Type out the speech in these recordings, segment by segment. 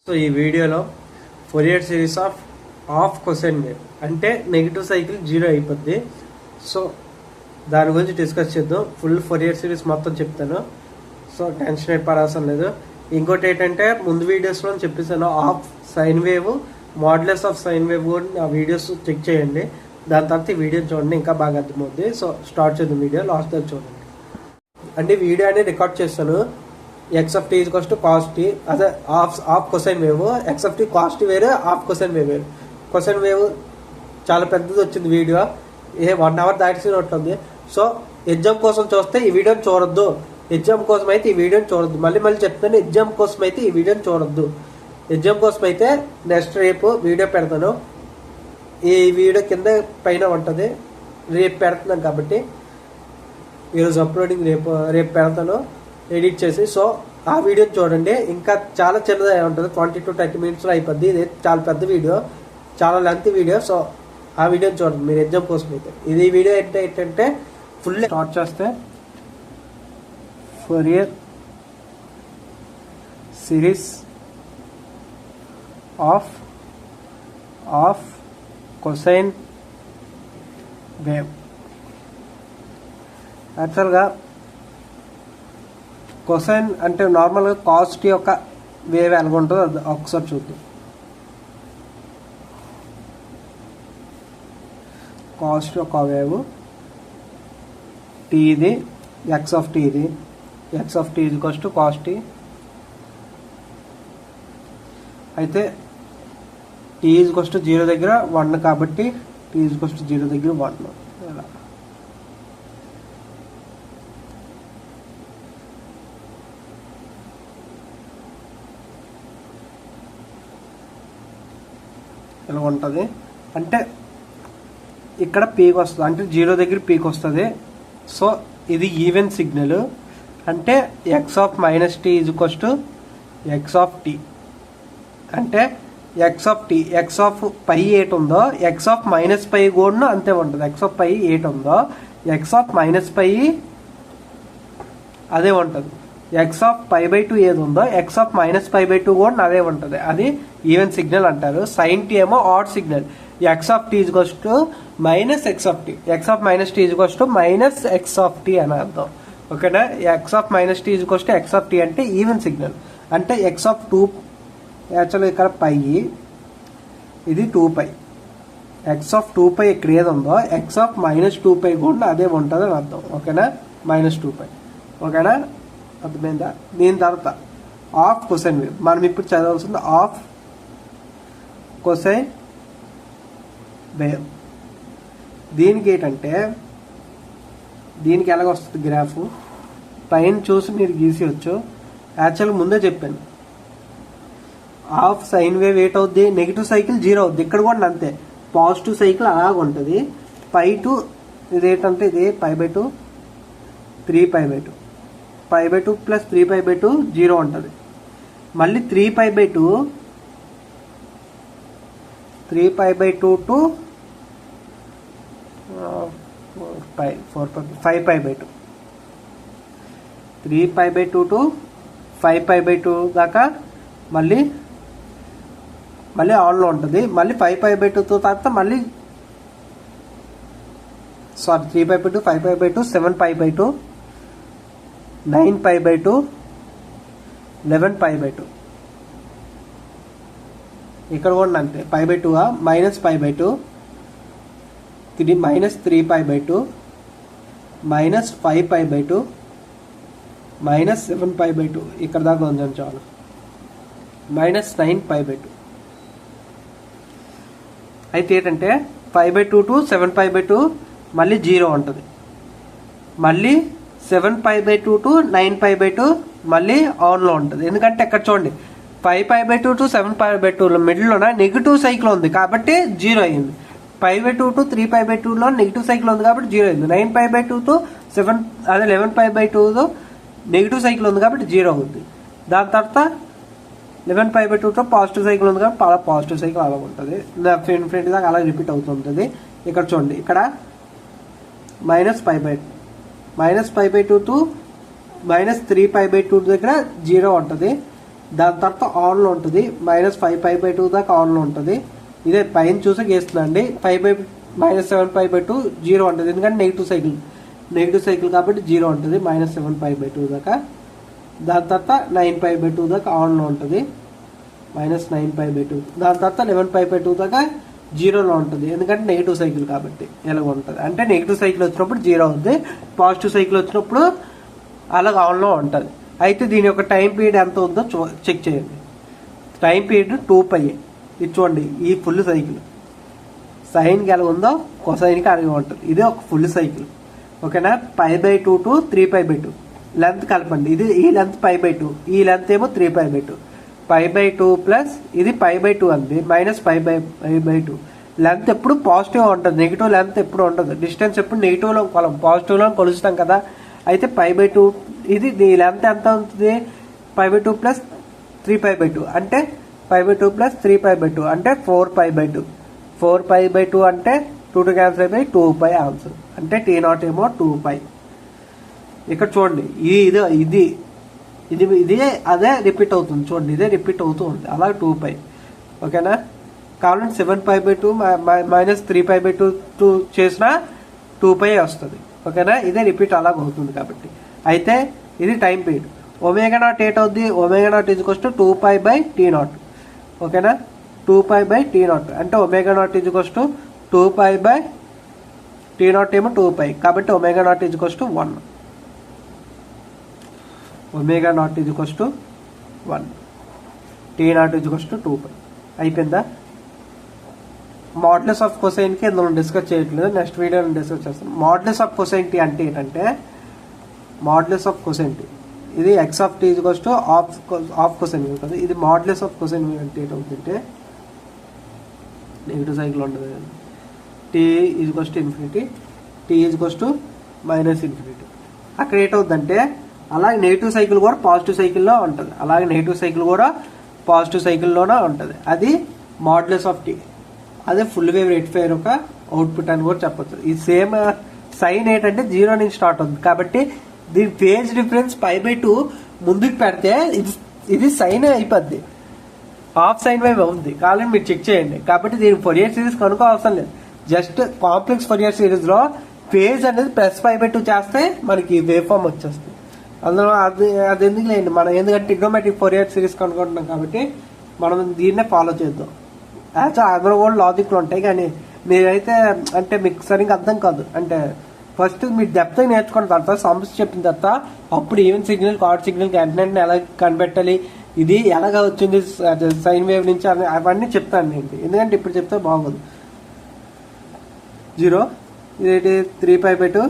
So ఈ వీడియోలో Fourier series of cosine wave అంటే నెగిటివ్ సైకిల్ జీరో అయిపోద్ది. సో దాని గురించి డిస్కస్ చేద్దాం. ఫుల్ ఫోరియర్ సిరీస్ మొత్తం చెప్తాను, సో టెన్షన్ అయిపోవాల్సిన లేదు. ఇంకోటి ఏంటంటే ముందు వీడియోస్లో చెప్పేసాను of sine wave, modulus of sine wave కూడా ఆ వీడియోస్ చెక్ చేయండి. దాని తర్వాత ఈ వీడియో చూడండి, ఇంకా బాగా అర్థమవుద్ది. సో స్టార్ట్ చేద్దాం వీడియో, లాస్ట్ దాకా చూడండి. అంటే వీడియో అనేది రికార్డ్ చేస్తాను. X of t is equals to cos t, అదే half cosine wave. X of t cos t వేరే, ఆఫ్ కొసైన్ వేవ్ వేరు. కొసైన్ వేవ్ చాలా పెద్దది వచ్చింది వీడియో, 1 hour దాటినట్టుంది. సో ఎగ్జామ్ కోసం చూస్తే ఈ వీడియోని చూడొద్దు, ఎగ్జామ్ కోసం అయితే ఈ వీడియోని చూడొద్దు. మళ్ళీ చెప్తాను, ఎగ్జామ్ కోసం అయితే ఈ వీడియోని చూడొద్దు. ఎగ్జామ్ కోసం అయితే నెక్స్ట్ రేపు వీడియో పెడతాను. ఈ వీడియో కింద పైన ఉంటుంది, రేపు పెడుతున్నాను కాబట్టి ఈరోజు అప్లోడింగ్ రేపు పెడతాను ఎడిట్ చేసి. సో ఆ వీడియోని చూడండి, ఇంకా చాలా చిన్నది ఉంటుంది, 20 to 30 minutes అయిపోద్ది. ఇది చాలా పెద్ద వీడియో, చాలా లెంత్ వీడియో. సో ఆ వీడియోని చూడండి మీరు ఎగ్జామ్ కోసం అయితే. ఇది వీడియో ఏంటంటే ఫుల్ స్టార్ట్ చేస్తే Fourier series of cosine wave. యాక్చువల్గా కొసైన్ అంటే నార్మల్గా కాస్ట్ యొక్క వేవ్ ఎలాగ ఉంటుందో అది ఒకసారి చూద్దాం. కాస్ట్ యొక్క వేవ్ టీది, ఎక్స్ ఆఫ్ టీది. X of t is equals to cos t. అయితే టీ ఈజ్ ఈక్వల్స్ టు 0 దగ్గర 1 కాబట్టి టీ ఈజ్ ఈక్వల్స్ టు 0 దగ్గర 1. ఇలా ఇలా ఉంటుంది. అంటే ఇక్కడ పీక్ వస్తుంది, అంటే 0 దగ్గర పీక్ వస్తుంది. సో ఇది ఈవెన్ సిగ్నల్. అంటే x of minus t is equals to x of t. అంటే x of t, x of pi 8 ఉందో ఎక్స్ ఆఫ్ మైనస్ పై కూడా అంతే ఉంటుంది. ఎక్స్ ఆఫ్ పై 8 ఉందో ఎక్స్ ఆఫ్ మైనస్ పై అదే ఉంటుంది. ఎక్స్ ఆఫ్ π/2 ఏది ఉందో ఎక్స్ ఆఫ్ -π/2 కూడా అదే ఉంటుంది. అది ఈవెన్ సిగ్నల్ అంటారు. సైన్ టీ ఏమో odd signal. X of t is to minus x of t, x of minus t is to minus x of t అని అర్థం. ఓకేనా? X of minus t is to x of t అంటే even signal. అంటే x of 2, యాక్చువల్గా ఇక్కడ పై, ఇది 2π. X of 2π ఇక్కడ ఏది ఉందో ఎక్స్ ఆఫ్ -2π కూడా అదే ఉంటుంది అని అర్థం. ఓకేనా? -2π. ఓకేనా? అర్థమైందా? దీని తర్వాత ఆఫ్ కొసైన్ వేవ్ మనం ఇప్పుడు చదవాల్సింది ఆఫ్ కొసైన్ వేవ్. దీనికి ఏంటంటే దీనికి ఎలాగొస్తుంది గ్రాఫ్ పైన చూసి మీరు గీసేయచ్చు. యాక్చువల్గా ముందే చెప్పాను, ఆఫ్ సైన్ వేవ్ ఏటవుద్ది, నెగిటివ్ సైకిల్ 0 అవుద్ది. ఇక్కడ కూడా అంతే, పాజిటివ్ సైకిల్ అలాగ ఉంటుంది. π2 ఇది ఏంటంటే ఇది π/2, 3π/2, π/2 ప్లస్ 3π/2 0 ఉంటుంది. మళ్ళీ 3π/2 టు 5π/2, 3π/2 టు 5π/2 దాకా మళ్ళీ ఆన్లో ఉంటుంది. మళ్ళీ 5π/2 తర్వాత మళ్ళీ 3π/2, 5π/2, 7π/2, 9π/2, 11π/2. ఇక్కడ కూడా అంతే, π/2 -π/2, -3π/2, -5π/2, -7π/2. ఇక్కడ దాకా ఉందాం చాలు, -9π/2. అయితే ఏంటంటే 5/2 టు 7π/2 మళ్ళీ 0 ఉంటుంది. మళ్ళీ 7π/2 టు 9π/2 మళ్ళీ ఆన్లో ఉంటుంది. ఎందుకంటే ఇక్కడ చూడండి 5π/2 టు 7π/2 మిడిల్లోన నెగిటివ్ సైకిల్ ఉంది కాబట్టి 0 అయింది. 5/2 టు 3π/2లో నెగిటివ్ సైకిల్ ఉంది కాబట్టి 0 అయింది. 9π/2 టు 11π/2 నెగిటివ్ సైకిల్ ఉంది కాబట్టి 0 అవుతుంది. దాని తర్వాత 11π/2 తో పాజిటివ్ సైకిల్ ఉంది కాబట్టి పాజిటివ్ సైకిల్ అలా ఉంటుంది. ఇన్ఫినిటీ దాకా అలా రిపీట్ అవుతుంటుంది. ఇక్కడ చూడండి, ఇక్కడ -π/2 టు -3π/2 దగ్గర 0 ఉంటుంది. దాని తర్వాత ఆన్లో ఉంటుంది, -5π/2 దాకా ఆన్లో ఉంటుంది. ఇదే పైన చూసి గీస్తుందండి. 5/-7π/2 0 ఉంటుంది, ఎందుకంటే నెగిటివ్ సైకిల్ కాబట్టి 0 ఉంటుంది, -7π/2 దాకా. దాని తర్వాత 9π/2 దాకా ఆన్లో ఉంటుంది, -9π/2. దాని తర్వాత 11π/2 దాకా 0లో ఉంటుంది, ఎందుకంటే నెగిటివ్ సైకిల్ కాబట్టి ఎలాగ ఉంటుంది. అంటే నెగిటివ్ సైకిల్ వచ్చినప్పుడు 0 అవుతుంది, పాజిటివ్ సైకిల్ వచ్చినప్పుడు అలాగ ఆన్లో ఉంటుంది. అయితే దీని యొక్క టైం పీరియడ్ ఎంత ఉందో చెక్ చేయండి. Time period 2π. ఇది చూడండి, ఈ ఫుల్ సైకిల్ సైన్కి ఎలా ఉందో కొసైన్కి అలాగే ఉంటుంది. ఇదే ఒక ఫుల్ సైకిల్. ఓకేనా? π/2 to 3π/2 లెంత్ కలపండి. ఈ లెంత్ π/2, ఈ లెంత్ ఏమో 3π/2. π/2 ప్లస్ ఇది π/2 అండి, -π/2. లెంత్ ఎప్పుడు పాజిటివ్ ఉంటుంది, నెగిటివ్ లెంత్ ఎప్పుడు ఉండదు. డిస్టెన్స్ ఎప్పుడు నెగిటివ్లో పాజిటివ్లో కొలుస్తాం కదా. అయితే π/2 ఇది లెంత్ ఎంత ఉంటుంది, π/2 ప్లస్ 3π/2 అంటే π/2 ప్లస్ 3π/2 అంటే 4π/2. 4π/2 అంటే 2 క్యాన్సిల్ అయిపోయి 2π ఆన్సర్. అంటే T0 ఏమో 2π. ఇక్కడ చూడండి, ఇది అదే రిపీట్ అవుతుంది. చూడండి, ఇదే రిపీట్ అవుతూ ఉంది, అలా 2π. ఓకేనా? కావాలంటే 7π/2 -3π/2 చేసినా 2π వస్తుంది. ఓకేనా? ఇదే రిపీట్ అలాగ అవుతుంది కాబట్టి. అయితే ఇది టైం పీరియడ్. ω0 ఏట్ అవుద్ది, ω0 2π/T0. ఓకేనా? 2π/T0 అంటే ω0 2π/T0 ఏమో 2π కాబట్టి ω0 1. ω0 1, T0 2π. అయిపోయిందా? మాడ్యులస్ ఆఫ్ కొసైన్కి ఇందులో డిస్కస్ చేయట్లేదు, నెక్స్ట్ వీడియోలో డిస్కస్ చేస్తాం. మాడ్యులస్ ఆఫ్ కొసైన్ టీ అంటే ఏంటంటే, మాడ్యులస్ ఆఫ్ కొసైన్ టీ ఇది x(t) ఆఫ్ కొసైన్ ఉంటుంది. ఇది మాడ్యులస్ ఆఫ్ కొసైన్ అంటే ఏంటంటే నెగిటివ్ సైకిల్ ఉంటుంది, t ∞, t -∞. అక్కడ ఏంటవుతుందంటే అలాగే నెగిటివ్ సైకిల్ కూడా పాజిటివ్ సైకిల్లో ఉంటుంది, అలాగే నెగిటివ్ సైకిల్ కూడా పాజిటివ్ సైకిల్లోనే ఉంటుంది. అది మాడ్యులస్ ఆఫ్ టీ. అదే ఫుల్ వేవ్ రెక్టిఫైయర్ యొక్క అవుట్పుట్ అని కూడా చెప్పచ్చు. ఈ సేమ్ సైన్ ఏంటంటే 0 నుంచి స్టార్ట్ అవుతుంది కాబట్టి దీని ఫేజ్ డిఫరెన్స్ π/2 ముందుకు పెడితే ఇది సైన్ అయిపోద్ది, హాఫ్ సైన్ వేవ్ ఉంది. కావాలని మీరు చెక్ చేయండి. కాబట్టి దీని ఫోరియర్ సిరీస్ కనుక్కో అవసరం లేదు. జస్ట్ కాంప్లెక్స్ ఫోరియర్ సిరీస్ లో ఫేజ్ అనేది +π/2 చేస్తే మనకి వేవ్ ఫామ్ వచ్చేస్తుంది. అందులో అది ఎందుకు లేండి, మనం ఎందుకంటే ట్రిగ్నోమెట్రిక్ ఫోరియర్ సిరీస్ కనుక్కుంటున్నాం కాబట్టి మనం దీన్నే ఫాలో చేద్దాం. యాక్చువల్ అందులో కూడా లాజిక్లు ఉంటాయి, కానీ మీరైతే అంటే మీకు సరిగ్గా అర్థం కాదు. అంటే ఫస్ట్ మీరు డెప్త్ నేర్చుకున్న తర్వాత సమ్స్ చెప్పిన తర్వాత అప్పుడు even signal, card signal, antenna ఎలా కనిపెట్టాలి, ఇది ఎలాగ వచ్చింది సైన్ వేవ్ నుంచి అవన్నీ చెప్తాను నేను. ఎందుకంటే ఇప్పుడు చెప్తే బాగోదు. 0 ఇది 3π/2,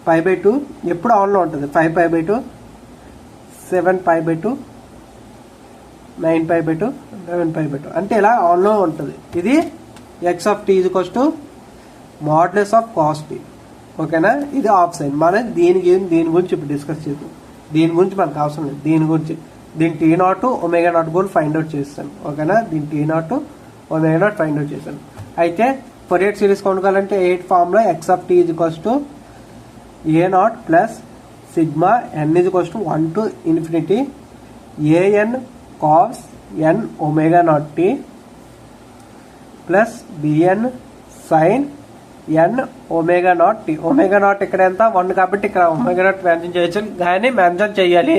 π/2 ఎప్పుడు ఆన్లో ఉంటుంది, 5π/2, 7π/2, 9π/2, 11π/2 అంటే ఇలా ఆన్లో ఉంటుంది. ఇది x(t) modulus of cos t. ఓకేనా? ఇది ఆఫ్ సైన్. మనం దీని గురించి ఇప్పుడు డిస్కస్ చేద్దాం. దీని గురించి మనకు అవసరం లేదు. దీని T0 ω0 కూడా ఫైండ్ అవుట్ చేస్తాను. ఓకేనా? దీని T0 ω0 ఫైండ్ అవుట్ చేస్తాను. అయితే ఫోరియర్ సిరీస్ కొనుక్కోవాలంటే 8 formula x(t) a0 plus sigma n 1 to ∞ an cos n ω0t plus bn sin n ω0t. ω0 ఇక్కడ ఎంత 1 కాబట్టి ఇక్కడ ω0 మెన్షన్ చేయొచ్చు, కానీ మెన్షన్ చేయాలి.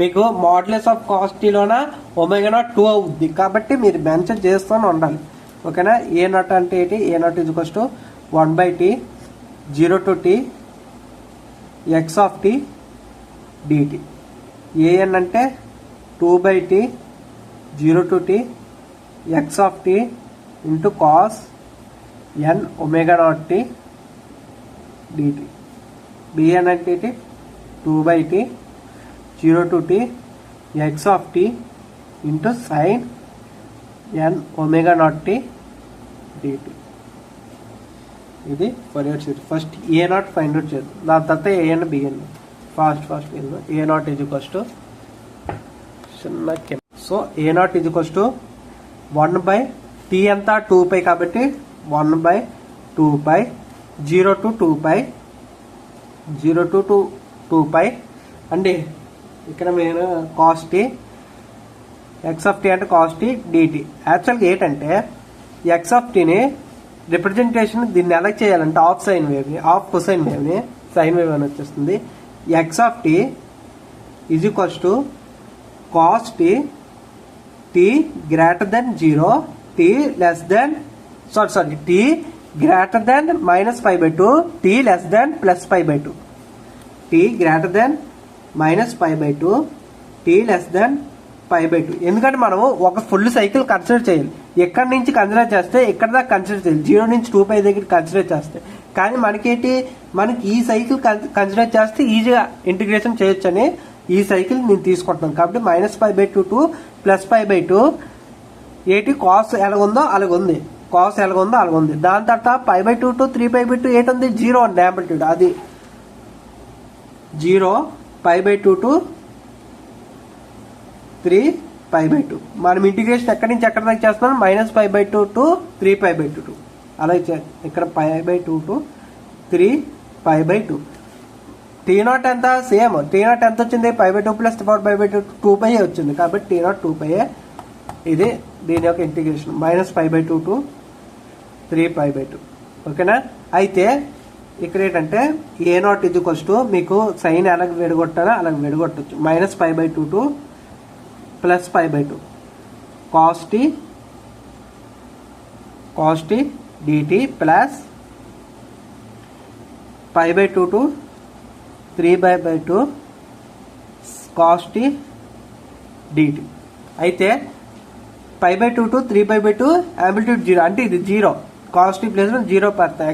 మీకు మాడ్యులస్ ఆఫ్ cos t లోన ω0 2 అవుద్ది కాబట్టి మీరు మెన్షన్ చేస్తూనే ఉండాలి. ఓకేనా? a0 అంటే ఏంటి, a0 1/t 0 to t x(t) dt. an అంటే 2/t 0 to t x(t) into cos n ω0t dt. bn అంటే 2/t 0 to t x(t) into sin n ω0t dt. ఇది Fourier series. First a0 find out చేద్దాం, దాని తర్వాత an bn. Fast a0 so a0 1/t ఎంత 2π కాబట్టి 1/2π 0 to 2π అండి. ఇక్కడ నేను cos t x of t అంటే కాస్ టీ డిటి. యాక్చువల్గా ఏంటంటే ఎక్స్ ఆఫ్ టీని రిప్రజెంటేషన్ దీన్ని ఎలా చేయాలంటే ఆఫ్ సైన్ వేవ్ని, ఆఫ్ కొసైన్ వేవ్ని సైన్ వేవ్ అని వచ్చేస్తుంది. X of t is equals to cos t t greater than 0 t less than t greater than -π/2 t less than +π/2 t greater than -π/2 t less than π/2. ఎందుకంటే మనం ఒక full cycle consider చేయాలి. ఎక్కడి నుంచి consider చేస్తే ఎక్కడ దాకా కన్సిడర్ చేయాలి, 0 నుంచి 2π దగ్గర కన్సిడర్ చేస్తే. కానీ మనకి ఈ సైకిల్ కన్సిడర్ చేస్తే ఈజీగా ఇంటిగ్రేషన్ చేయొచ్చని ఈ సైకిల్ నేను తీసుకుంటున్నాను. కాబట్టి -π/2 టు +π/2 ఏంటి కాస్ ఎలాగుందో అలాగుంది, కాస్ ఎలాగుందో అలాగుంది. దాని తర్వాత π/2 టు 3π/2 ఏంటుంది 0 అండి యాంప్లిట్యూడ్, అది 0 π/2 టు 3π/2. మనం ఇంటిగ్రేషన్ ఎక్కడి నుంచి ఎక్కడ దాకా చేస్తున్నాం -π/2 టు 3π/2 అలాగే ఇక్కడ π/2 టు 3π/2. T0 ఎంత సేమ్, T0 ఎంత వచ్చింది π/2 + 4π/2 2π వచ్చింది. కాబట్టి T0 2π. ఇది దీని యొక్క ఇంటిగ్రేషన్ -π/2 టు 3π/2. ఓకేనా. అయితే ఇక్కడ ఏంటంటే A0 = మీకు సైన్ ఎలా విడగొట్టాలో అలా విడగొట్టచ్చు. -π/2 to +π/2 cos t dt plus π/2 to 3/2 cos t dt. అయితే π/2 టు 3/2 యాంప్లిట్యూడ్ 0 అంటే ఇది 0, కాస్ టీ ప్లేస్ 0 పెడతాం.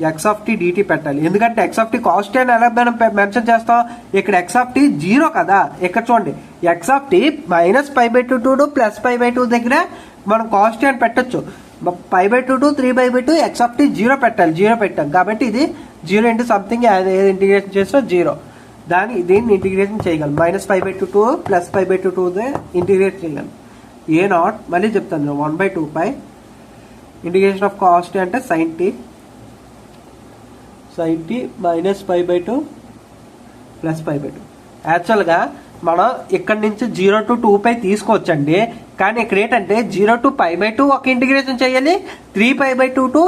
ఎక్స్ ఆఫ్ టీ డిటి పెట్టాలి. ఎందుకంటే x of t cos t అని ఎలా మనం మెన్షన్ చేస్తాం, ఇక్కడ ఎక్స్ ఆఫ్ టీ 0 కదా. ఇక్కడ చూడండి ఎక్స్ ఆఫ్ టీ -π/2 టు +π/2 దగ్గర మనం కాస్ టీ అని పెట్టచ్చు. π/2 టు 3/2 ఎక్స్ ఆఫ్ టీ 0 పెట్టాలి, 0 పెట్టాం. కాబట్టి ఇది 0 ఇంటూ సంథింగ్ ఏది ఇంటిగ్రేషన్ చేసినా 0. దీన్ని ఇంటిగ్రేషన్ చేయగలం. -π/2 టు +π/2 ఇంటిగ్రేట్ చేయగలం. A0 మళ్ళీ చెప్తాను 1/2π ఇంటిగ్రేషన్ ఆఫ్ కాస్ టీ అంటే సైన్ టీ -π/2 +π/2. యాక్చువల్గా మనం ఇక్కడ నుంచి 0 టు 2π తీసుకోవచ్చండి. కానీ ఇక్కడ ఏంటంటే 0 టు π/2 ఒక ఇంటిగ్రేషన్ చేయాలి, 3π/2 టు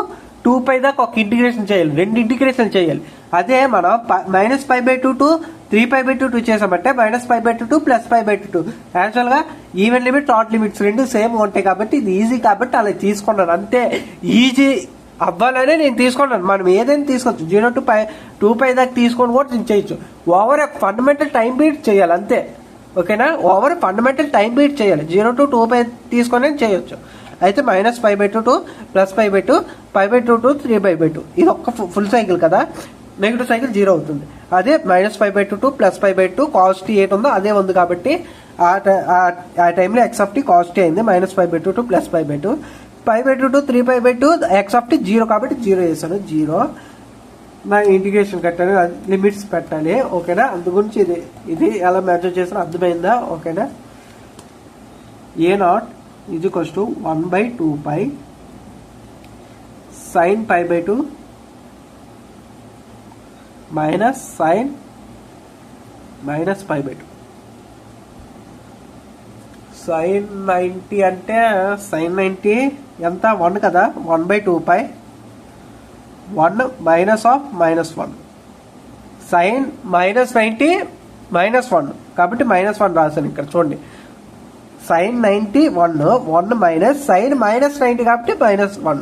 2π దాకా ఒక ఇంటిగ్రేషన్ చేయాలి, 2 ఇంటిగ్రేషన్ చేయాలి. అదే మనం -π/2 టు 3π/2 చేసామంటే -π/2 టు +π/2. యాక్చువల్గా ఈవెన్ లిమిట్ ఆడ్ లిమిట్స్ రెండు సేమ్ ఉంటాయి కాబట్టి ఇది ఈజీ కాబట్టి అలా తీసుకున్నాను. అంతే, ఈజీ అవ్వాలనే నేను తీసుకున్నాను. మనం ఏదైనా తీసుకోవచ్చు, 0 టు 2π దాకా తీసుకొని కూడా నేను చేయొచ్చు. ఓవర్ ఫండమెంటల్ టైం పీరియడ్ చేయాలి అంతే. ఓకేనా, ఓవర్ ఫండమెంటల్ టైం పీరియడ్ చేయాలి. 0 టు 2π తీసుకొని చేయొచ్చు. అయితే -π/2 టు +π/2 π/2 టు 3/2 ఇది ఒక్క ఫుల్ సైకిల్ కదా, నెగిటివ్ సైకిల్ 0 అవుతుంది. అదే -π/2 టు +π/2 కాస్ టీ ఏట్ ఉందో అదే ఉంది కాబట్టి ఆ టైంలో x of t cos t అయింది. -π/2 to +π/2 π/2 to 3/2 x of t 0 కాబట్టి 0 వేసాను. 0 నా ఇంటిగ్రేషన్ కట్టాను, లిమిట్స్ పెట్టాలి. ఓకేనా, అందు గురించి ఇది ఎలా మెజర్ చేసినా అర్థమైందా. ఓకేనా. A0 = 1/2π sin π/2 sin -π/2 sin 90 అంటే sin 90 ఎంత 1 కదా, 1/2π 1 -1 sin -90 -1 కాబట్టి -1 రాశాను ఇక్కడ చూడండి. sin 90 1 మైనస్ sin -90 కాబట్టి -1.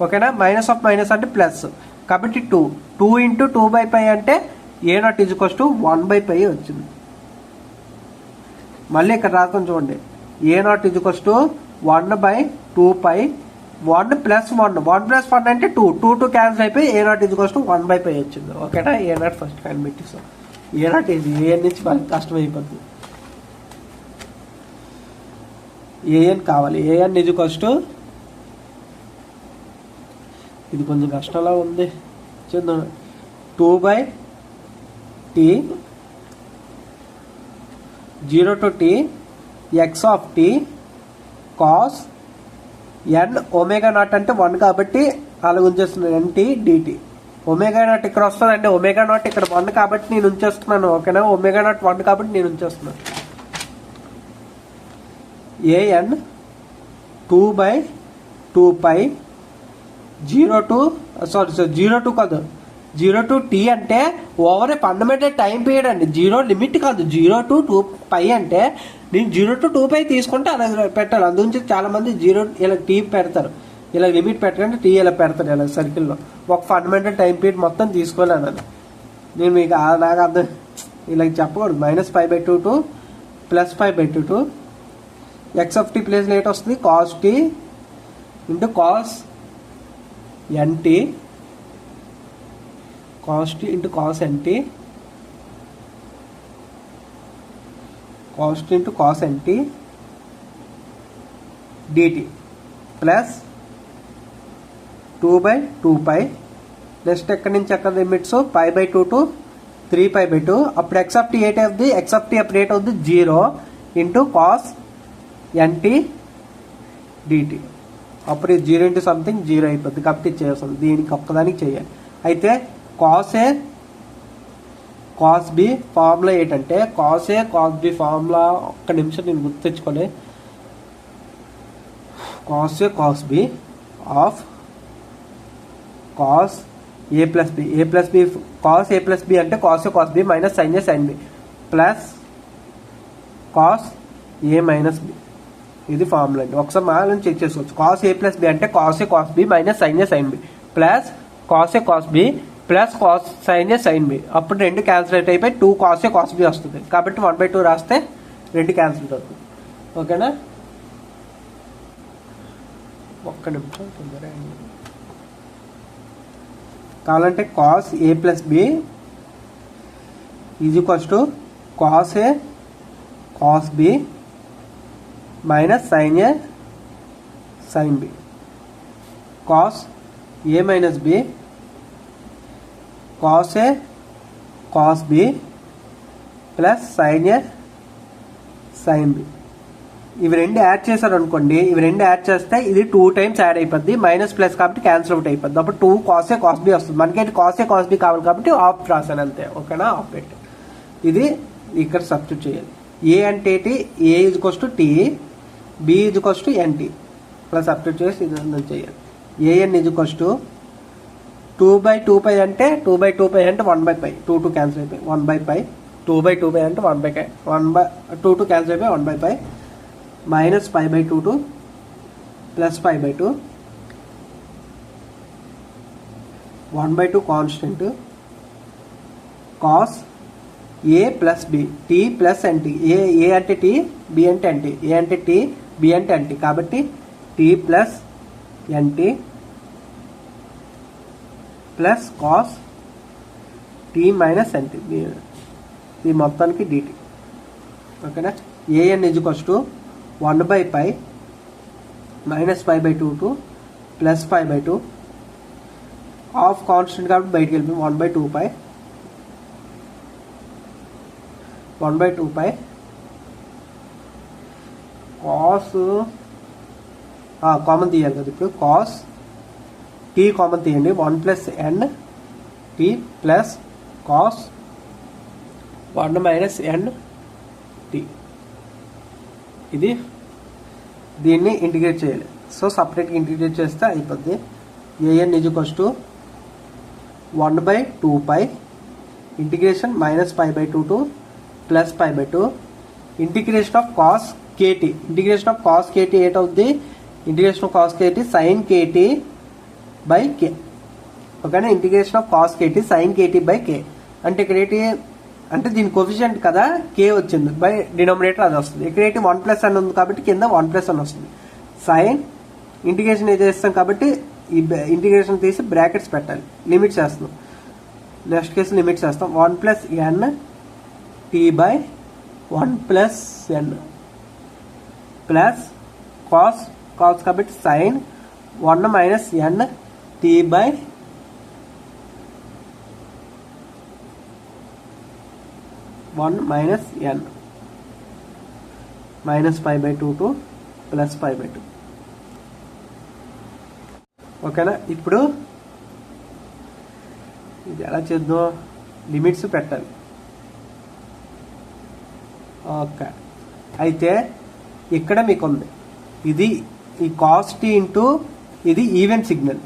ఓకేనా, -(-) అంటే ప్లస్ కాబట్టి 2 ఇంటూ 2/π అంటే A0 = 1/π వచ్చింది. మళ్ళీ ఇక్కడ రాస్తాం చూడండి. A0 = 1/2π 1 + 1 అంటే 2 క్యాన్సిల్ అయిపోయి A0 = 1/π వచ్చింది. ఓకేనా, A0 ఫస్ట్ కనిపెట్టేసాం. A0 A నుంచి కష్టం అయిపోతుంది. AN కావాలి. AN = ఇది కొంచెం కష్టంలా ఉంది చూద్దాం. 2/t 0 to t x of t cos n ω0 అంటే 1 కాబట్టి అలా ఉంచేస్తున్నాను. nt dt ω0 ఇక్కడ వస్తుంది అంటే ω0 ఇక్కడ 1 కాబట్టి నేను ఉంచేస్తున్నాను. ఓకేనా, ω0 1 కాబట్టి నేను ఉంచేస్తున్నాను. an 2/2π 0 to కాదు 0 to t అంటే over a fundamental time period అండి. 0 లిమిట్ కాదు. 0 to 2π అంటే నేను 0 to 2π తీసుకుంటే అలా పెట్టాలి. అందుగురించి చాలా మంది 0 ఇలా టీ పెడతారు. ఇలా లిమిట్ పెట్టకంటే టీ ఇలా పెడతారు ఇలా సర్కిల్లో. ఒక ఫండమెంటల్ టైం పీరియడ్ మొత్తం తీసుకోలేను. నేను మీకు నాకు అర్థం ఇలా చెప్పకూడదు. -π/2 to +π/2 to x of t ప్లేస్లో ఏంటి వస్తుంది? Cos t into cos nt, cos t into cos nt, cos t into cos nt dt plus 2/2π. Next ఎక్కడి నుంచి ఎక్కడ లిమిట్స్ π/2 to 3π/2. అప్పుడు ఎక్స్ ఆఫ్ టీ ఏట్ అవుతుంది? ఎక్స్ ఆఫ్ టీ అప్పుడు ఏట్ అవుతుంది? 0 ఇంటూ కాస్ nt dt. అప్పుడు 0 ఇంటూ సంథింగ్ 0 అయిపోద్ది. కాబట్టి చేస్తాం. దీనికి ఒక్కదానికి చేయాలి. అయితే కాస్ ఏ కాస్ బి ఫార్ములా ఏంటంటే కాస్ ఏ కాస్ బి ఫార్ములా ఒక్క నిమిషం నేను గుర్తు తెచ్చుకోలే. కాస్ ఏ కాస్ బి ఆఫ్ కాస్ ఏ ప్లస్ బి. కాస్ ఏ ప్లస్ బి అంటే కాస్ ఏ కాస్ బి మైనస్ సైన్ ఏ సైన్ బి ప్లస్ కాస్ ఏ మైనస్ బి. ఇది ఫార్ములా అండి. ఒకసారి మనం చెక్ చేసుకోవచ్చు. కాస్ ఏ ప్లస్ బి అంటే కాస్ ఏ కాస్ బి మైనస్ సైన్ ఏ sine B plus cos ఏ cos b plus cos sine ఏ sine b. అప్పుడు 2 క్యాన్సిలేట్ అయిపోయి 2 cos A cos B వస్తుంది. కాబట్టి 1/2 రాస్తే 2 క్యాన్సిలేట్ అవుతుంది. ఓకేనా? ఒక్క నిమిషం తొందరగా కావాలంటే cos A plus b is equals to cos A cos B minus sine A sine b. Cos A minus b cos A cos b plus sine A sine b. ఇవి రెండు యాడ్ చేశారు అనుకోండి. ఇవి రెండు యాడ్ చేస్తే ఇది 2 times add అయిపోద్ది. Minus plus కాబట్టి క్యాన్సిల్ అవుట్ అయిపోద్ది. అప్పుడు 2 కాస్ ఏ కాస్ బి వస్తుంది. మనకి కాస్ ఏ కాస్ బి కావాలి కాబట్టి ఆఫ్ రాశాను అంతే. ఓకేనా? ఆఫ్ పెట్టి ఇది ఇక్కడ సబ్స్టిట్యూట్ చేయాలి. ఏ అంటే A is equals to t, B is equals to nt plus substitute చేసి ఇది చేయాలి. ఏఎన్ ఈజ్ ఈక్వల్స్ టు 2/2π అంటే 2/2π అంటే 1/π. 2 క్యాన్సిల్ అయిపోయి 1/π. 2/2π అంటే 1/π. 2 క్యాన్సిల్ అయిపోయి 1/π minus π/2 to plus π/2. 1/2 constant cos A plus B t plus nt. A అంటే టీ, బి అంటే ఎన్టీ. ఏ అంటే టీ, బి అంటే ఎన్టీ. కాబట్టి t plus nt plus cos t minus nt. ఈ మొత్తానికి డిటి. ఓకేనా? An is equals to 1/π minus π/2 to plus π/2. Half constant కాబట్టి బయటికి వెళ్ళిపోయి 1/2π 1/2π కాస్ కామన్ తీయాలి కదా ఇప్పుడు. కాస్ టీ కామన్ తీయండి. 1 + n t plus cos 1 - n t. ఇది దీన్ని ఇంటిగ్రేట్ చేయాలి. సో సపరేట్గా ఇంటిగ్రేట్ చేస్తే అయిపోద్ది. An is equals to 1/2π integration -π/2 to plus π/2 integration of cos kt. Integration of cos kt ఏటవుద్ది? Integration of cos kt sine kt by k. ఓకేనా? Integration of cos kt sine kt by k. అంటే ఇక్కడ ఏంటి అంటే దీని coefficient కదా కే వచ్చింది by denominator అది వస్తుంది. ఇక్కడ ఏంటి 1 + n ఉంది కాబట్టి కింద 1 + n వస్తుంది. సైన్ ఇంటిగ్రేషన్ ఏది చేస్తాం కాబట్టి ఈ ఇంటిగ్రేషన్ తీసి బ్రాకెట్స్ పెట్టాలి. లిమిట్స్ చేస్తున్నాం. నెక్స్ట్ కేసు లిమిట్స్ చేస్తాం. 1 + n t by 1 + n plus cos కాబట్టి sine 1 - n t by 1 - n -π/2 to plus π/2. ఓకేనా? ఇప్పుడు ఇది ఎలా చేద్దాం? లిమిట్స్ పెట్టాలి. ఓకే. అయితే ఇక్కడ మీకు ఉంది. ఇది ఈ కాస్ టీ ఇంటూ ఇది ఈవెన్ సిగ్నల్.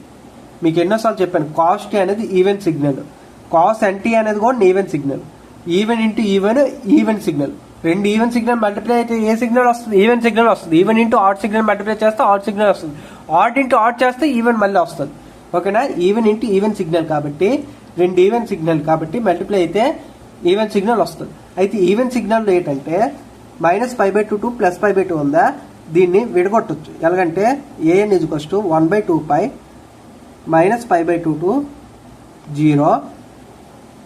మీకు ఎన్నోసార్లు చెప్పాను, కాస్ టీ అనేది ఈవెన్ సిగ్నల్, కాస్ ఎన్టీ అనేది కూడా even signal. Even into even signal. రెండు ఈవెన్ సిగ్నల్ మల్టిప్లై అయితే ఏ సిగ్నల్ వస్తుంది? ఈవెన్ సిగ్నల్ వస్తుంది. Even into odd signal multiply చేస్తే ఆడ్ సిగ్నల్ వస్తుంది. ఆడ్ ఇంటూ ఆడ్ చేస్తే ఈవెన్ మళ్ళీ వస్తుంది. ఓకేనా? ఈవెన్ ఇంటూ ఈవెన్ సిగ్నల్ కాబట్టి రెండు ఈవెన్ సిగ్నల్ కాబట్టి మల్టిప్లై అయితే ఈవెన్ సిగ్నల్ వస్తుంది. అయితే ఈవెన్ సిగ్నల్ ఏంటంటే -π/2 టు +π/2 ఉందా, దీన్ని విడగొట్టచ్చు. ఎలాగంటే an = 1/2π -π/2 టు 0.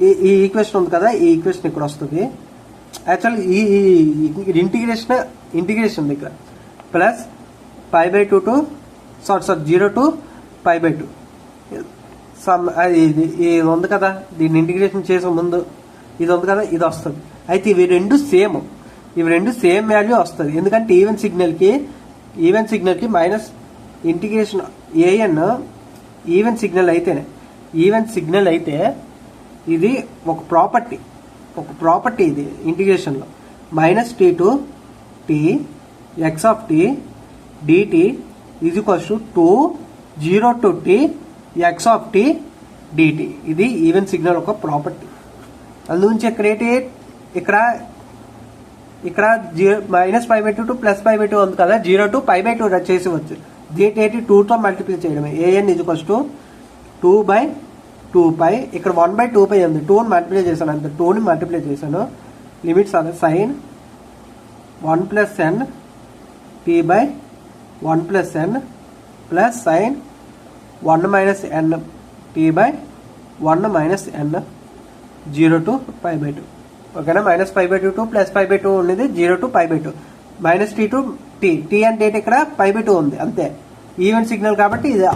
ఈ ఈక్వేషన్ ఉంది కదా, ఈ ఈక్వేషన్ ఇక్కడ వస్తుంది. యాక్చువల్ ఈ ఇంటిగ్రేషన్ దగ్గర ప్లస్ π/2 టు 0 టు π/2 ఇది ఉంది కదా, దీన్ని ఇంటిగ్రేషన్ చేసే ముందు ఇది ఉంది కదా, ఇది వస్తుంది. అయితే ఇవి రెండు సేమ్ వాల్యూ వస్తుంది. ఎందుకంటే ఈవెన్ సిగ్నల్కి minus integration an even signal అయితే ఇది ఒక ప్రాపర్టీ ఇది ఇంటిగ్రేషన్లో -t to t x(t) dt = 0 to t x(t) dt. ఇది ఈవెన్ సిగ్నల్ ఒక ప్రాపర్టీ. అందుగురించి ఇక్కడ -π/2 టు +π/2 ఉంది కదా, 0 టు π/2 చేసేవచ్చు. దీటి 2తో మల్టిప్లై చేయడమే. an = 2/2π. ఇక్కడ 1/2π ఉంది, 2ని మల్టిప్లై చేశాను అంతే. 2ని మల్టిప్లై చేశాను. లిమిట్స్ అలా sin 1 + n t/1 + n plus sin 1 - n t/1 - n 0 to π/2. ఓకేనా? -π/2 టు +π/2 ఉన్నది 0 టు π/2. -t టు t అంటే ఇక్కడ π/2 ఉంది అంతే. ఈవెన్ సిగ్నల్ కాబట్టి ఇది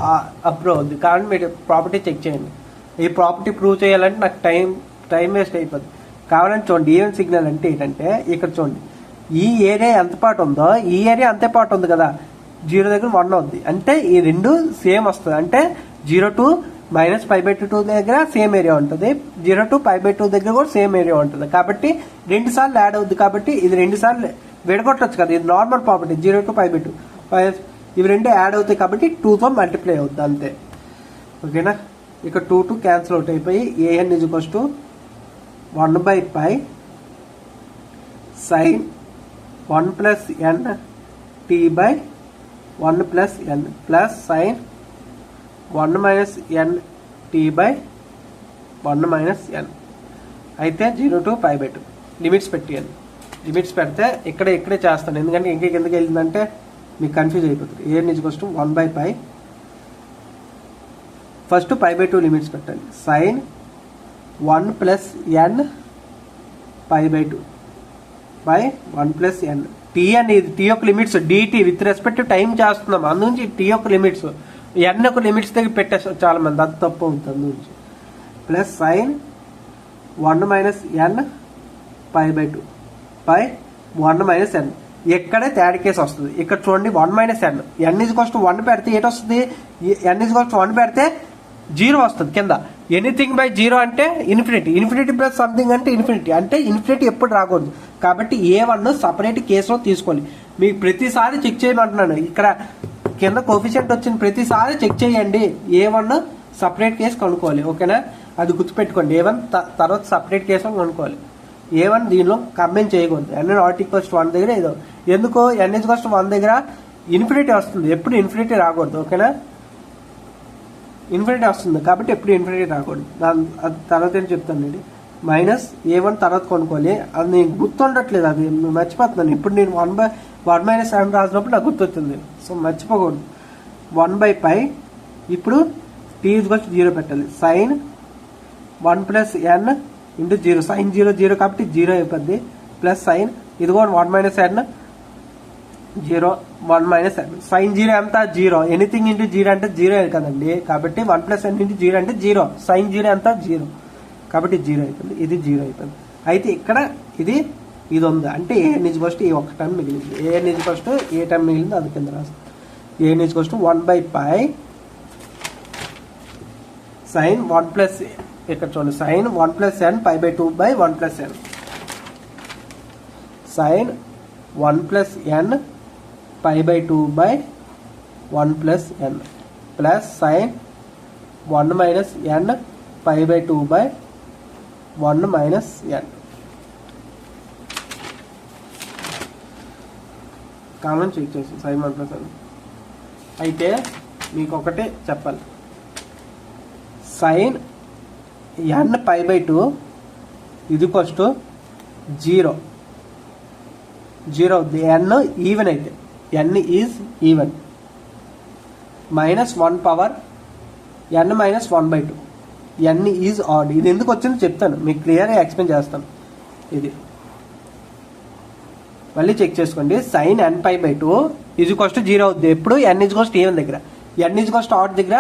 అప్రూవ్ అవుద్ది. కాబట్టి మీరు ప్రాపర్టీ చెక్ చేయండి. ఈ ప్రాపర్టీ ప్రూవ్ చేయాలంటే నాకు టైం వేస్ట్ అయిపోద్ది. కావాలని చూడండి, ఈవెన్ సిగ్నల్ అంటే ఏంటంటే ఇక్కడ చూడండి, ఈ ఏరియా ఎంత పార్ట్ ఉందో ఈ ఏరియా అంతే పార్ట్ ఉంది కదా, 0 దగ్గర 1 అవుద్ది. అంటే ఈ రెండు సేమ్ వస్తుంది. అంటే 0 టు -π/2 దగ్గర సేమ్ ఏరియా ఉంటుంది, 0 టు π/2 దగ్గర కూడా సేమ్ ఏరియా ఉంటుంది. కాబట్టి 2 సార్లు యాడ్ అవుద్ది. కాబట్టి ఇది 2 సార్లు విడగొట్టచ్చు కదా, ఇది నార్మల్ ప్రాపర్టీ. 0 టు π/2 ఇవి రెండు యాడ్ అవుతాయి కాబట్టి 2తో మల్టిప్లై అవుతుంది అంతే. ఓకేనా? ఇక 2 క్యాన్సిల్ అవుట్ అయిపోయి an = 1/π sin 1 + n t/1 + n plus sin 1 - n t/1 - n. అయితే 0 టు π/2 లిమిట్స్ పెట్టేయాలి. లిమిట్స్ పెడితే ఇక్కడే చేస్తాను, ఎందుకంటే కిందకి వెళ్ళిందంటే మీకు కన్ఫ్యూజ్ అయిపోతుంది. an = 1/π ఫస్ట్ π/2 లిమిట్స్ పెట్టాలి. sin 1 + n π/2 1 + n. t అనేది t యొక్క limits, dt with respect time చేస్తున్నాం. అందునుంచి t యొక్క లిమిట్స్ n యొక్క లిమిట్స్ దగ్గర పెట్టేస్తారు చాలా మంది, అది తప్పు అవుతుంది. అందునుంచి ప్లస్ sin 1 - n π/2 1 - n. ఎక్కడే తేడా కేసు వస్తుంది. ఇక్కడ చూడండి 1 - n n = 1 పెడితే ఏంటొస్తుంది? n = 1 పెడితే 0 వస్తుంది కింద. ఎనీథింగ్ బై 0 అంటే ఇన్ఫినిటీ ప్లస్ సంథింగ్ అంటే ఇన్ఫినిటీ ఎప్పుడు రాకూడదు. కాబట్టి A1 సపరేట్ కేసులో తీసుకోవాలి. మీకు ప్రతిసారి చెక్ చేయమంటున్నాను. ఇక్కడ కింద కోఫిషియంట్ వచ్చిన ప్రతిసారి చెక్ చేయండి. A1 సపరేట్ కేసు కనుక్కోవాలి. ఓకేనా? అది గుర్తుపెట్టుకోండి. A1 తర్వాత సపరేట్ కేసు కనుక్కోవాలి. A1 దీనిలో కంబైన్ చేయకూడదు. n ≠ 1 దగ్గర ఏదో ఎందుకో n = 1 దగ్గర ఇన్ఫినిటీ వస్తుంది, ఎప్పుడు ఇన్ఫినిటీ రాకూడదు. ఓకేనా? ఇన్ఫినిటీ వస్తుంది కాబట్టి ఎప్పుడు ఇన్ఫినిటీ రాకూడదు. అది తర్వాత ఏం చెప్తాను అండి. -A1 తర్వాత కొనుక్కోవాలి. అది నేను గుర్తుండట్లేదు, అది మర్చిపోతున్నాను. ఇప్పుడు నేను 1/1 - n రాసినప్పుడు నాకు గుర్తొచ్చింది. సో మర్చిపోకూడదు. 1/π ఇప్పుడు t = 0 పెట్టాలి. sin 1 + n ఇంటూ 0 sin 0 కాబట్టి 0 అయిపోద్ది. ప్లస్ sin ఇది కూడా 1 - n 0 1 - n sin 0 ఎంత 0. ఎనీథింగ్ ఇంటూ 0 అంటే 0 కదండి. కాబట్టి 1 + n ఇంటూ 0 అంటే 0. sin 0 ఎంత 0 కాబట్టి 0 అయిపోయింది. ఇది 0 అయిపోయింది. అయితే ఇక్కడ ఇది ఉంది. అంటే an = ఈ ఒక్క టర్మ్ మిగిలింది. an = ఏ టర్మ్ మిగిలింది అది కింద రాస్తుంది. an = 1/π sin 1 + ఇక్కడ చూడండి sin 1 + n π/2 1 + n sin 1 + n π/2/1 plus n plus sine 1 minus n π/2/1 minus n. Common check చేసి సైన్ 1 ప్లస్ n. అయితే మీకు ఒకటే చెప్పాలి, సైన్ n π/2 ఇది ఫస్ట్ 0 అవుతుంది. n ఈవెన్ అయితే n is even -1 power n -1/2 n is add. ఇది ఎందుకు వచ్చిందో చెప్తాను, మీకు క్లియర్గా ఎక్స్ప్లెయిన్ చేస్తాను. ఇది మళ్ళీ చెక్ చేసుకోండి. Sine n π/2 is equals to 0 అవుతుంది ఎప్పుడు n is equals to even దగ్గర. n is equals to odd దగ్గర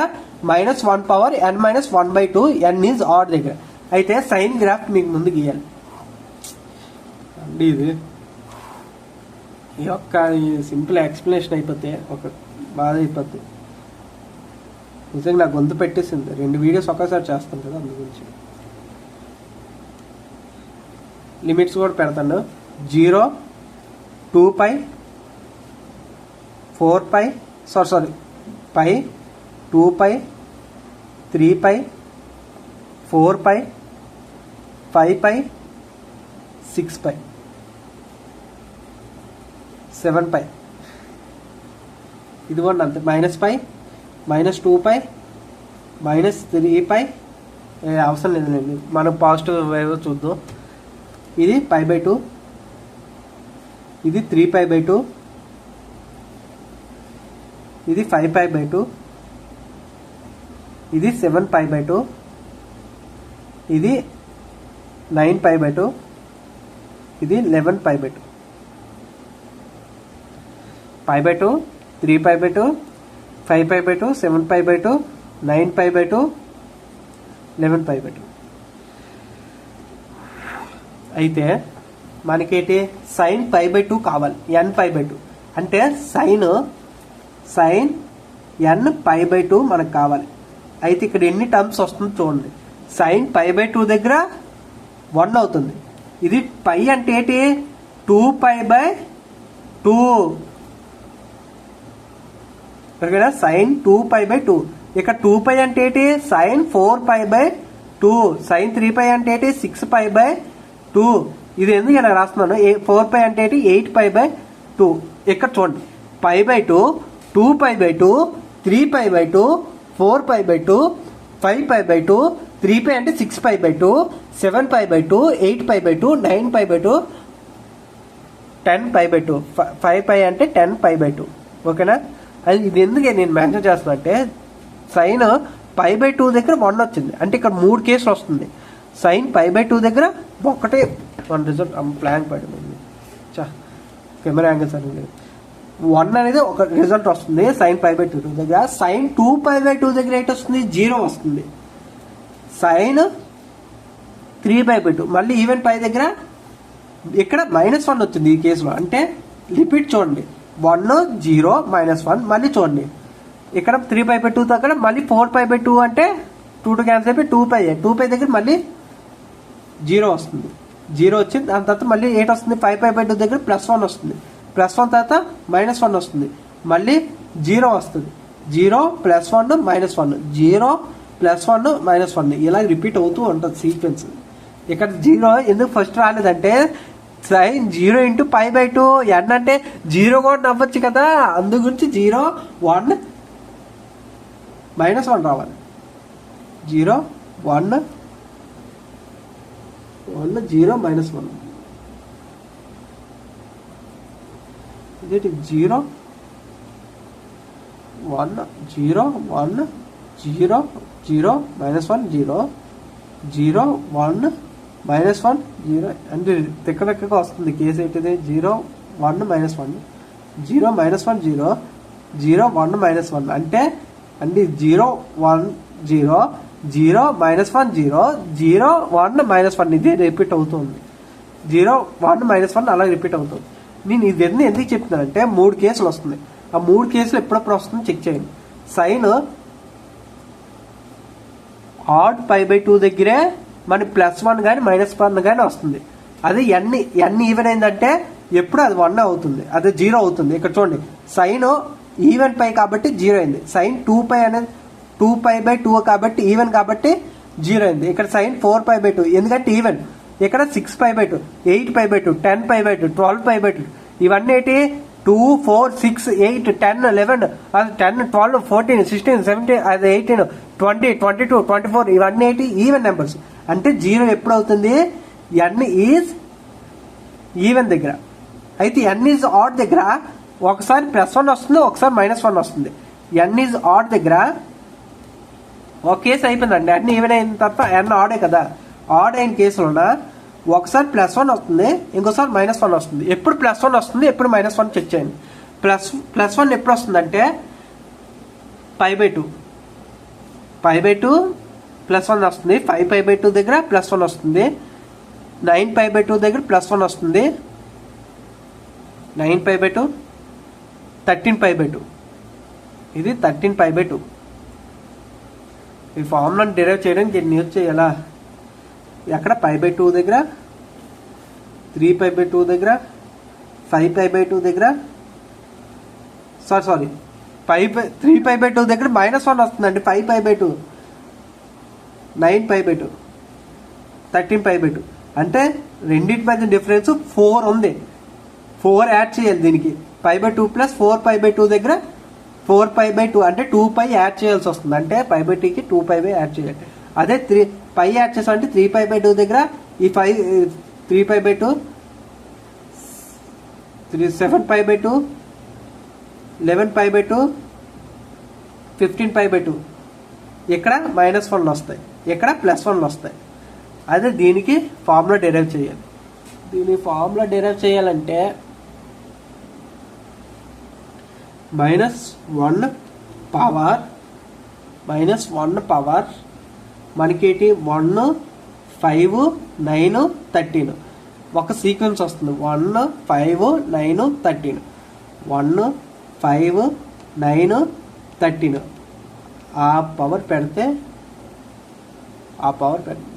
-1 power n -1/2 n is odd దగ్గర. అయితే సైన్ గ్రాఫ్ మీకు ముందు గీయాలి అండి. ఇది ఈ యొక్క సింపుల్ ఎక్స్ప్లెనేషన్ అయిపోతే ఒక బాధ అయిపోద్ది. నిజంగా నాకు గొంతు పెట్టేసింది, 2 వీడియోస్ ఒకేసారి చేస్తాను కదా, అందు గురించి లిమిట్స్ కూడా పెడతాను. 0 2π 4π π 2π 3π 4π 5π 6π 7π. ఇది కూడా అంతే, -π -2π -3π అవసరం లేదండి, మనం పాజిటివ్ వేవ్ చూద్దాం. ఇది π/2, ఇది 3π/2, ఇది 5π/2, ఇది 7π/2, ఇది 9π/2, ఇది 11π/2. π/2 3π/2 5π/2 7π/2 9π/2 11π/2. అయితే మనకేంటి సైన్ π/2 కావాలి, n π/2 అంటే సైన్ n π/2 మనకు కావాలి. అయితే ఇక్కడ ఎన్ని టర్మ్స్ వస్తుందో చూడండి. సైన్ π/2 దగ్గర 1 అవుతుంది. ఇది π అంటే ఏంటి 2π/2 ఓకేనా, సైన్ 2π/2. ఇక్కడ 2π అంటే ఏంటి సైన్ 4π/2, సైన్ 3π అంటే ఏంటి 6π/2. ఇది ఎందుకు ఇలా రాస్తున్నాను, 4π అంటే ఏంటి 8π/2. ఇక్కడ చూడండి π/2 2π/2 3π/2 4π/2 5π/2 3π అంటే 6π/2 7π/2 8π/2 9π/2 10π/2 5π అంటే 10π/2. ఓకేనా, అది ఇది ఎందుకు నేను మెన్షన్ చేస్తున్నా అంటే సైన్ π/2 దగ్గర 1 వచ్చింది అంటే ఇక్కడ 3 కేసులు వస్తుంది. సైన్ π/2 దగ్గర ఒకటే 1 రిజల్ట్ ప్లాంక్ పడింది, కెమెరా యాంగిల్స్ అనేది 1 అనేది ఒక రిజల్ట్ వస్తుంది సైన్ π/2 దగ్గర. సైన్ 2π/2 దగ్గర ఏంటి వస్తుంది 0 వస్తుంది. సైన్ 3π/2 మళ్ళీ ఈవెన్ π దగ్గర ఇక్కడ -1 వచ్చింది ఈ కేసులో. అంటే రిపీట్ చూడండి 1 0 -1 మళ్ళీ చూడండి ఇక్కడ 3π/2 దగ్గర మళ్ళీ 4π/2 అంటే 2 క్యాన్సిల్ అయిపోయి 2π దగ్గర మళ్ళీ 0 వస్తుంది. 0 వచ్చింది, దాని తర్వాత మళ్ళీ 8 వస్తుంది. 5π/2 దగ్గర +1 వస్తుంది, +1 తర్వాత -1 వస్తుంది, మళ్ళీ 0 వస్తుంది. 0 +1 -1 0 +1 -1 ఇలా రిపీట్ అవుతూ ఉంటుంది సీక్వెన్స్. ఇక్కడ 0 ఎందుకు ఫస్ట్ రాలేదంటే సైన్ 0 × π/2 n అంటే 0 కూడా నవ్వచ్చు కదా, అందు గురించి 0 1 -1 రావాలి. 0 1 1 0 -1 ఇదేంటి 0 1 0 1 0 0 -1 0 0 1 -1 0 అంటే తిక్కగా వస్తుంది కేసు ఏంటిది 0 1 -1 0 -1 0 0 1 -1 అంటే 0 1 0 0 -1 0 0 1 -1 ఇదే రిపీట్ అవుతుంది. 0 1 -1 అలా రిపీట్ అవుతుంది. నేను ఇవన్నీ ఎందుకు చెప్తున్నానంటే 3 కేసులు వస్తుంది. ఆ 3 కేసులు ఎప్పుడప్పుడు వస్తుంది చెక్ చేయండి. సైన్ ఆడ్ π/2 దగ్గరే మన +1 కానీ -1 కానీ వస్తుంది. అది n ఈవెన్ అయిందంటే ఎప్పుడు అది 1 అవుతుంది, అది 0 అవుతుంది. ఇక్కడ చూడండి సైన్ ఈవెన్ పై కాబట్టి 0 అయింది. సైన్ 2π అనేది 2π/2 కాబట్టి ఈవెన్ కాబట్టి 0 అయింది. ఇక్కడ సైన్ 4π/2 ఎందుకంటే ఈవెన్. ఇక్కడ 6π/2, 8π/2, 10π/2, 12π/2 ఇవన్నీ ఏంటి 2, 4, 6, 8, 10, 11 అది 10, 12, 14, 16, 17 అది 18, 20, 22, 24 ఇవన్నీ ఏంటి ఈవెన్ నెంబర్స్. అంటే 0 ఎప్పుడు అవుతుంది n ఈజ్ ఈవెన్ దగ్గర. అయితే n ఈజ్ ఆడ్ దగ్గర ఒకసారి +1 వస్తుంది, ఒకసారి -1 వస్తుంది. n ఈజ్ ఆడ్ దగ్గర ఒక కేసు అయిపోయిందండి. n ఈవెన్ అయిన తర్వాత n ఆడే కదా. ఆడ్ అయిన కేసులోన ఒకసారి +1 వస్తుంది, ఇంకోసారి -1 వస్తుంది. ఎప్పుడు +1 వస్తుంది, ఎప్పుడు -1 చెక్ చేయండి. +1 ఎప్పుడు వస్తుందంటే π/2 +1 వస్తుంది. 5π/2 దగ్గర +1 వస్తుంది. 9π/2 దగ్గర +1 వస్తుంది. 9π/2, 13π/2 ఇది 13π/2. ఈ ఫార్ములాని డెరైవ్ చేయడానికి దీన్ని యూజ్ చేయాలా? ఎక్కడ π/2 దగ్గర, 3π/2 దగ్గర, 5π/2 దగ్గర, సారీ 3π/2 దగ్గర -1 వస్తుందండి. 5π/2, 9π/2, 13π/2 అంటే రెండింటి మధ్య డిఫరెన్స్ 4 ఉంది. 4 యాడ్ చేయాలి దీనికి. π/2 + 4π/2 దగ్గర 4π/2 అంటే 2π యాడ్ చేయాల్సి వస్తుంది. అంటే π/2కి 2π యాడ్ చేయాలి. అదే π యాడ్ చేసామంటే 3π/2 దగ్గర ఈ 3π/2, 7π/2, 11π/2, 15π/2 ఇక్కడ -1 వస్తాయి, ఇక్కడ +1 వస్తాయి. అదే దీనికి ఫార్ములా డెరైవ్ చేయాలి. దీని ఫార్ములా డెరైవ్ చేయాలంటే -1 పవర్ మనకేంటి 1, 5, 9, 13 ఒక సీక్వెన్స్ వస్తుంది. 1, 5, 9, 13 1, 5, 9, 13 ఆ పవర్ పెడితే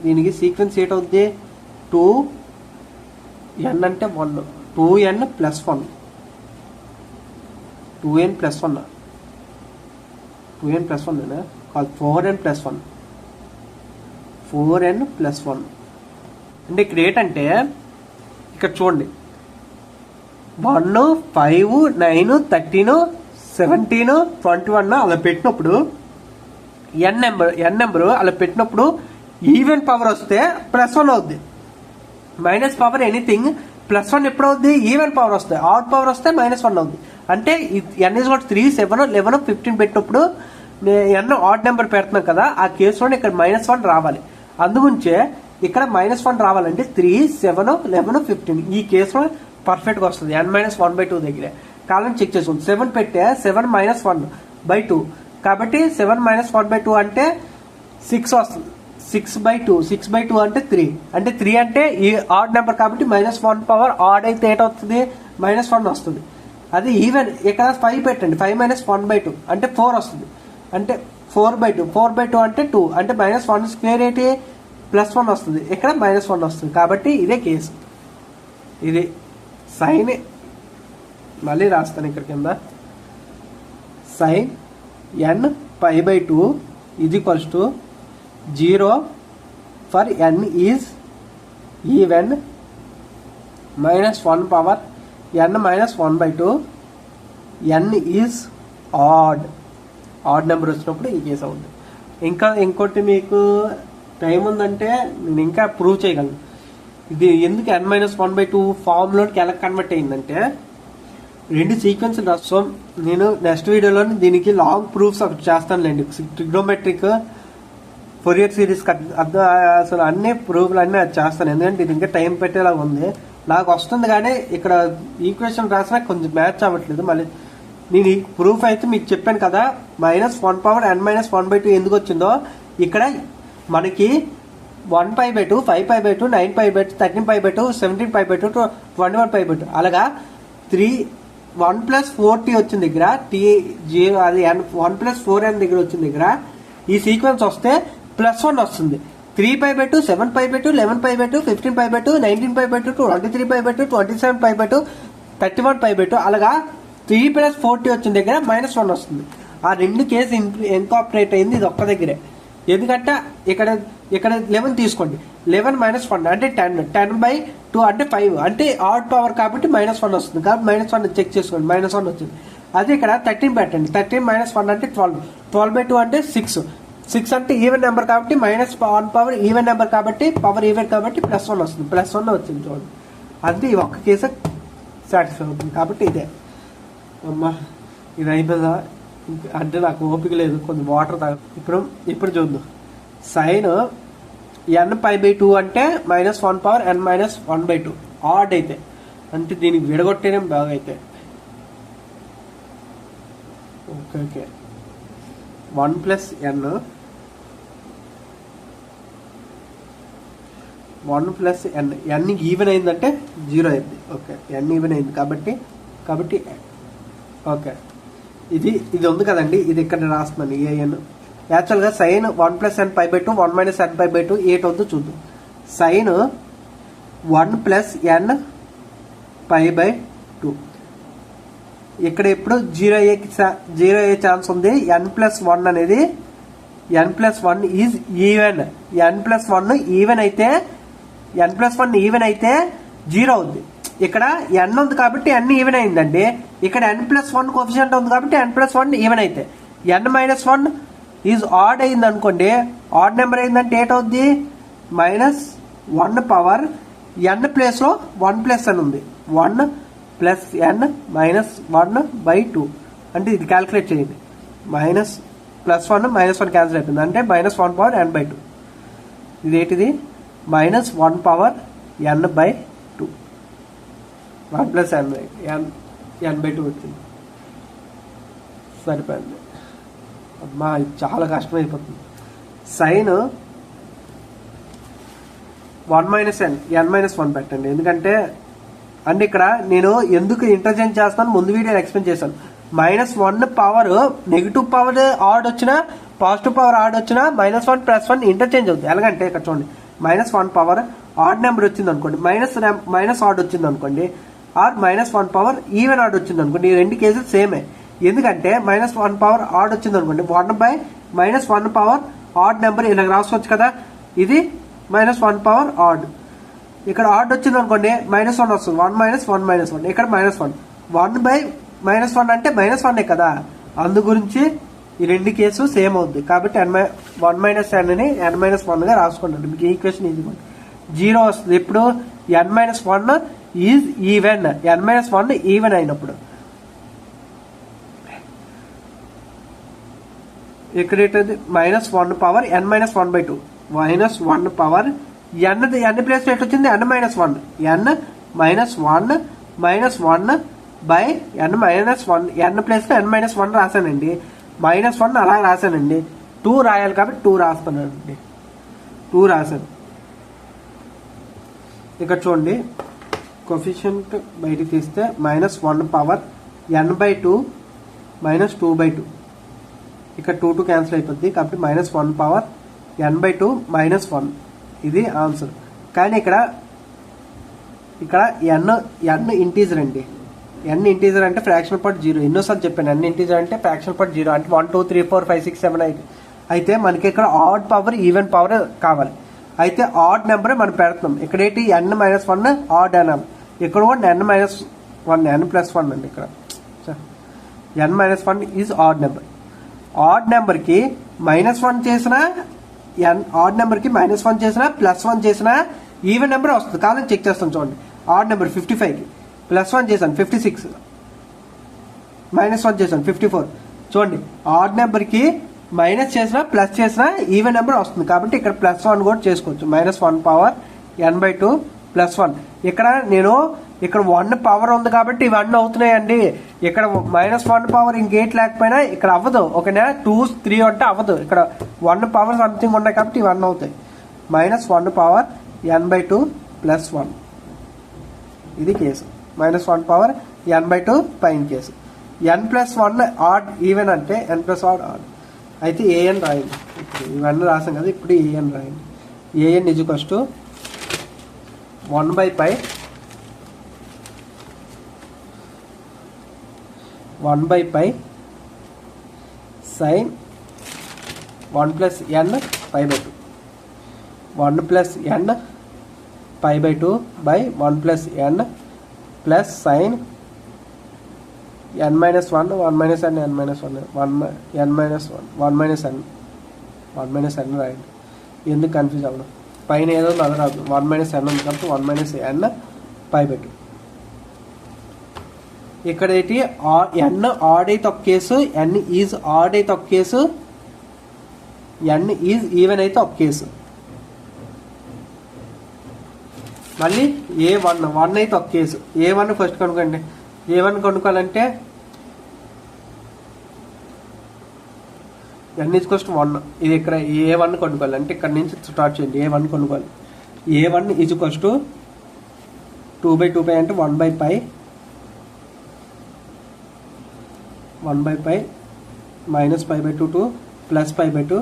దీనికి సీక్వెన్స్ ఏటవుద్ది 2n అంటే 1, 2n + 1, 2n + 1 కాదు 4n + 1, 4n + 1 అంటే ఇక్కడ ఏంటంటే ఇక్కడ చూడండి 1, 5, 9, 13, 17, 21 అలా పెట్టినప్పుడు n నెంబరు అలా పెట్టినప్పుడు ఈవెన్ పవర్ వస్తే +1 అవుద్ది. మైనస్ పవర్ ఎనీథింగ్ +1 ఎప్పుడు అవుద్ది ఈవెన్ పవర్ వస్తే. ఆడ్ పవర్ వస్తే -1 అవుద్ది. అంటే n = 3, 7, 11, 15 పెట్టినప్పుడు n ఆడ్ నెంబర్ పెడుతున్నాం కదా, ఆ కేసులో ఇక్కడ -1 రావాలి. అందుగురించే ఇక్కడ -1 రావాలంటే 3, 7, 11, 15 ఈ కేసులో పర్ఫెక్ట్గా వస్తుంది. n - 1/2 దగ్గర కాలం చెక్ చేసుకోండి. 7 పెట్టే 7 - 1/2 కాబట్టి 7 - 1/2 అంటే 6 వస్తుంది. 6/2 అంటే 3 అంటే 3 అంటే ఈ ఆడ్ నెంబర్ కాబట్టి -1 పవర్ ఆడ్ అయితే ఏటవుతుంది -1 వస్తుంది. అది ఈవెన్ ఇక్కడ 5 పెట్టండి. 5 - 1/2 అంటే 4 వస్తుంది. అంటే 4/2 అంటే 2 అంటే -1² ఏంటి +1 వస్తుంది. ఇక్కడ -1 వస్తుంది. కాబట్టి ఇదే కేసు. ఇది సైన్ మళ్ళీ రాస్తాను ఇక్కడ కింద. Sine n π/2 = 0 for n is even -1 power n - 1/2 n is odd number వచ్చినప్పుడు ఈ కేసు అవుతుంది. ఇంకోటి మీకు టైం ఉందంటే నేను ఇంకా ప్రూవ్ చేయగలను. ఇది ఎందుకు n - 1/2 ఫార్ములోకి ఎలా కన్వర్ట్ అయిందంటే 2 సీక్వెన్స్లు రాస్తాం. నేను నెక్స్ట్ వీడియోలో దీనికి లాంగ్ ప్రూఫ్స్ ఒకటి చేస్తానులేండి. ట్రిగ్నోమెట్రిక్ ఫోరియర్ సిరీస్ అసలు అన్ని ప్రూఫ్లు అన్నీ అది చేస్తాను. ఎందుకంటే ఇది ఇంకా టైం పెట్టేలాగా ఉంది. నాకు వస్తుంది కానీ ఇక్కడ ఈక్వేషన్ రాసినా కొంచెం మ్యాచ్ అవ్వట్లేదు. మళ్ళీ నేను ఈ ప్రూఫ్ అయితే మీకు చెప్పాను కదా, -1 పవర్ n - 1/2 ఎందుకు వచ్చిందో. ఇక్కడ మనకి 1π/2, 5π/2, 9π/2, 13π/2, 17π/2, 21π/2 అలాగా 1 + 4t వచ్చిన దగ్గర అది 1 + 4n దగ్గర వచ్చిన దగ్గర ఈ సీక్వెన్స్ వస్తే +1 వస్తుంది. 3π/2, 7π/2, 11π/2, 15π/2, 19π/2, 23π/2, 27π/2, 31π/2 అలాగా 3 + 40 వచ్చిన దగ్గర -1 వస్తుంది. ఆ రెండు కేసు ఇన్కార్పొరేట్ అయింది ఇది ఒక్క దగ్గరే. ఎందుకంటే ఇక్కడ 11 తీసుకోండి, 11 - 1 అంటే 10/2 అంటే 5 అంటే ఆడ్ పవర్ కాబట్టి -1 వస్తుంది. కాబట్టి -1 చెక్ చేసుకోండి, -1 వచ్చింది. అదే ఇక్కడ 13 పెట్టండి, 13 - 1 అంటే 12, 12/2 అంటే 6 అంటే ఈవెన్ నెంబర్ కాబట్టి -1 పవర్ ఈవెన్ నెంబర్ కాబట్టి పవర్ ఈవెన్ కాబట్టి +1 వస్తుంది, +1 వచ్చింది చూడండి. అంతే ఈ ఒక్క కేసు సాటిస్ఫై అవుతుంది. కాబట్టి ఇదే అమ్మా ఇది అయిపోయిందా అంటే నాకు ఓపిక లేదు, కొంచెం వాటర్ తాగు. ఇప్పుడు చూద్దాం. సైన్ n π/2 అంటే -1 పవర్ n - 1/2 ఆడ్ అయితే అంటే దీనికి విడగొట్టేనే బాగా అయితే. ఓకే 1 + n 1 + n ఈవెన్ అయిందంటే 0 అయింది. ఓకే n ఈవెన్ అయింది కాబట్టి ఓకే ఇది ఉంది కదండి, ఇది ఇక్కడ రాస్తున్నాను an. యాక్చువల్గా సైన్ 1 + n/2 1 - n/2 8 వద్దు చూద్దాం. సైన్ 1 + n/2 ఇక్కడ ఎప్పుడు 0 అయ్యే ఛాన్స్ ఉంది. n+1 అనేది n+1 is even. n+1 even అయితే n+1 ఈవెన్ అయితే 0 అవుద్ది. ఇక్కడ n ఉంది కాబట్టి n ఈవెన్ అయిందండి. ఇక్కడ n+1 కోఎఫిషియంట్ ఉంది కాబట్టి n+1 ఈవెన్ అయితే n - 1 ఈజ్ ఆడ్ అయింది అనుకోండి, ఆడ్ నెంబర్ అయిందంటే ఏటవుద్ది -1 పవర్ n ప్లేస్లో 1 + n ఉంది, 1 + n - 1/2 అంటే ఇది క్యాల్కులేట్ చేయండి. +1 -1 క్యాన్సిల్ అయిపోయింది అంటే -1 పవర్ n/2. ఇది ఏంటిది -1 పవర్ n/2, 1 + n/2 వచ్చింది. సరిపోయింది అమ్మా, ఇది చాలా కష్టమైపోతుంది. సైన్ 1 - n -1 పెట్టండి. ఎందుకంటే అంటే ఇక్కడ నేను ఎందుకు ఇంటర్చేంజ్ చేస్తాను ముందు వీడియో ఎక్స్ప్లెయిన్ చేశాను. -1 పవర్ నెగిటివ్ పవర్ ఆడ్ వచ్చినా పాజిటివ్ పవర్ ఆడ్ వచ్చినా -1 + 1 ఇంటర్చేంజ్ అవుతుంది. ఎలాగంటే ఇక్కడ చూడండి, -1 పవర్ ఆడ్ నెంబర్ వచ్చింది అనుకోండి, మైనస్ ఆడ్ వచ్చింది అనుకోండి, ఆర్ -1 పవర్ ఈవెన్ ఆడ్ వచ్చింది అనుకోండి, ఈ రెండు కేసెస్ సేమే. ఎందుకంటే -1 పవర్ ఆడ్ వచ్చింది అనుకోండి, 1/-1 పవర్ ఆడ్ నెంబర్ ఇలా రాసుకోవచ్చు కదా. ఇది -1 పవర్ ఆడ్, ఇక్కడ ఆడ్ వచ్చింది అనుకోండి -1 వస్తుంది, 1 - 1 - 1 ఇక్కడ -1, 1/-1 అంటే -1 కదా. అందు గురించి ఈ రెండు కేసు సేమ్ అవుద్ది. కాబట్టి 1 - n ని n - 1 గా రాసుకోండి. మీకు ఈక్వేషన్ ఇది 0 వస్తుంది. ఇప్పుడు n - 1 is even, n - 1 even అయినప్పుడు. ఇక్కడ ఏంటది -1 power n - 1/2, -1 power n place at వచ్చింది n - 1, n - 1 -1/n - 1, n place n - 1 రాశానండి, -1 అలా రాశానండి. 2 రాయాలి కాబట్టి 2 రాస్తానండి, 2 రాశాను. ఇక్కడ చూడండి కోఎఫిషియంట్ బయటికి తీస్తే -1 పవర్ n/2 -2/2, ఇక్కడ 2 క్యాన్సిల్ అయిపోద్ది కాబట్టి -1 పవర్ n/2 -1 ఇది ఆన్సర్. కానీ ఇక్కడ n ఇంటీజర్ అండి. n ఇంటీజర్ అంటే ఫ్రాక్షనల్ పార్ట్ 0. ఎన్నోసార్లు చెప్పాను n ఇంటీజర్ అంటే ఫ్రాక్షనల్ పార్ట్ 0 అంటే 1 2 3 4 5 6 7 8. అయితే మనకి ఇక్కడ ఆడ్ పవర్ ఈవెన్ పవర్ కావాలి. అయితే ఆడ్ నెంబర్ మనం పెడుతున్నాం. ఇక్కడ ఏంటి n - 1 ఆడ్ అనాలి, ఇక్కడ కూడా n - 1 n + 1 అండి. ఇక్కడ n - 1 ఈజ్ ఆడ్ నెంబర్. ఆడ్ నెంబర్కి -1 చేసినా ఆడ్ నెంబర్కి -1 చేసినా +1 చేసినా ఈవెన్ నెంబర్ వస్తుంది. కాదని చెక్ చేస్తాం చూడండి. ఆడ్ నెంబర్ 55కి +1 చేశాను 56, -1 చేశాను 54. చూడండి ఆడ్ నెంబర్కి మైనస్ చేసినా ప్లస్ చేసినా ఈవెన్ నెంబర్ వస్తుంది. కాబట్టి ఇక్కడ +1 కూడా చేసుకోవచ్చు. -1 పవర్ n/2 +1. ఇక్కడ నేను ఇక్కడ 1 పవర్ ఉంది కాబట్టి ఇవన్నీ అవుతున్నాయండి. ఇక్కడ -1 పవర్ ఇంకేట్ లేకపోయినా ఇక్కడ అవ్వదు. ఓకేనా, 2 3 అంటే అవ్వదు. ఇక్కడ 1 పవర్ సంథింగ్ ఉన్నాయి కాబట్టి ఇవన్నీ అవుతాయి. -1 పవర్ n/2 +1 ఇది కేసు. -1 పవర్ n/2 పైన కేసు. n+1 ఆడ్ ఈవెన్ అంటే n+1 ఆడ్. అయితే an రాయండి. ఇవన్నీ రాసాం కదా, ఇప్పుడు an రాయండి. an is equals to 1 by pi 1 by pi sin 1 plus n pi by 2. 1 plus n pi by 2 by 1 plus n plus sin n minus 1 1 minus n n minus 1 1 n minus 1 1 minus n 1 minus n రాయండి, ఎందుకు confuse అవ్వడం. పైన ఏదో అది రాదు, 1 minus n ఉంది కాబట్టి 1 minus n pi by 2. ఇక్కడ ఏంటి n ఆడ్ అయితే ఒక కేసు, n ఈజ్ ఆడ్ అయితే ఒక కేసు, n ఈజ్ ఈవెన్ అయితే ఒక కేసు. మళ్ళీ A1 అయితే ఒక కేసు. A1 ఫస్ట్ కనుక్కోండి. A1 కనుక్కోవాలంటే n is equals to 1. ఇది ఇక్కడ A1 కనుక్కోవాలి అంటే ఇక్కడ నుంచి స్టార్ట్ చేయండి. A1 కనుక్కోవాలి. A1 is equals to 2 by 2 pi అంటే 1 by pi 1 by pi minus pi by 2 to plus pi by 2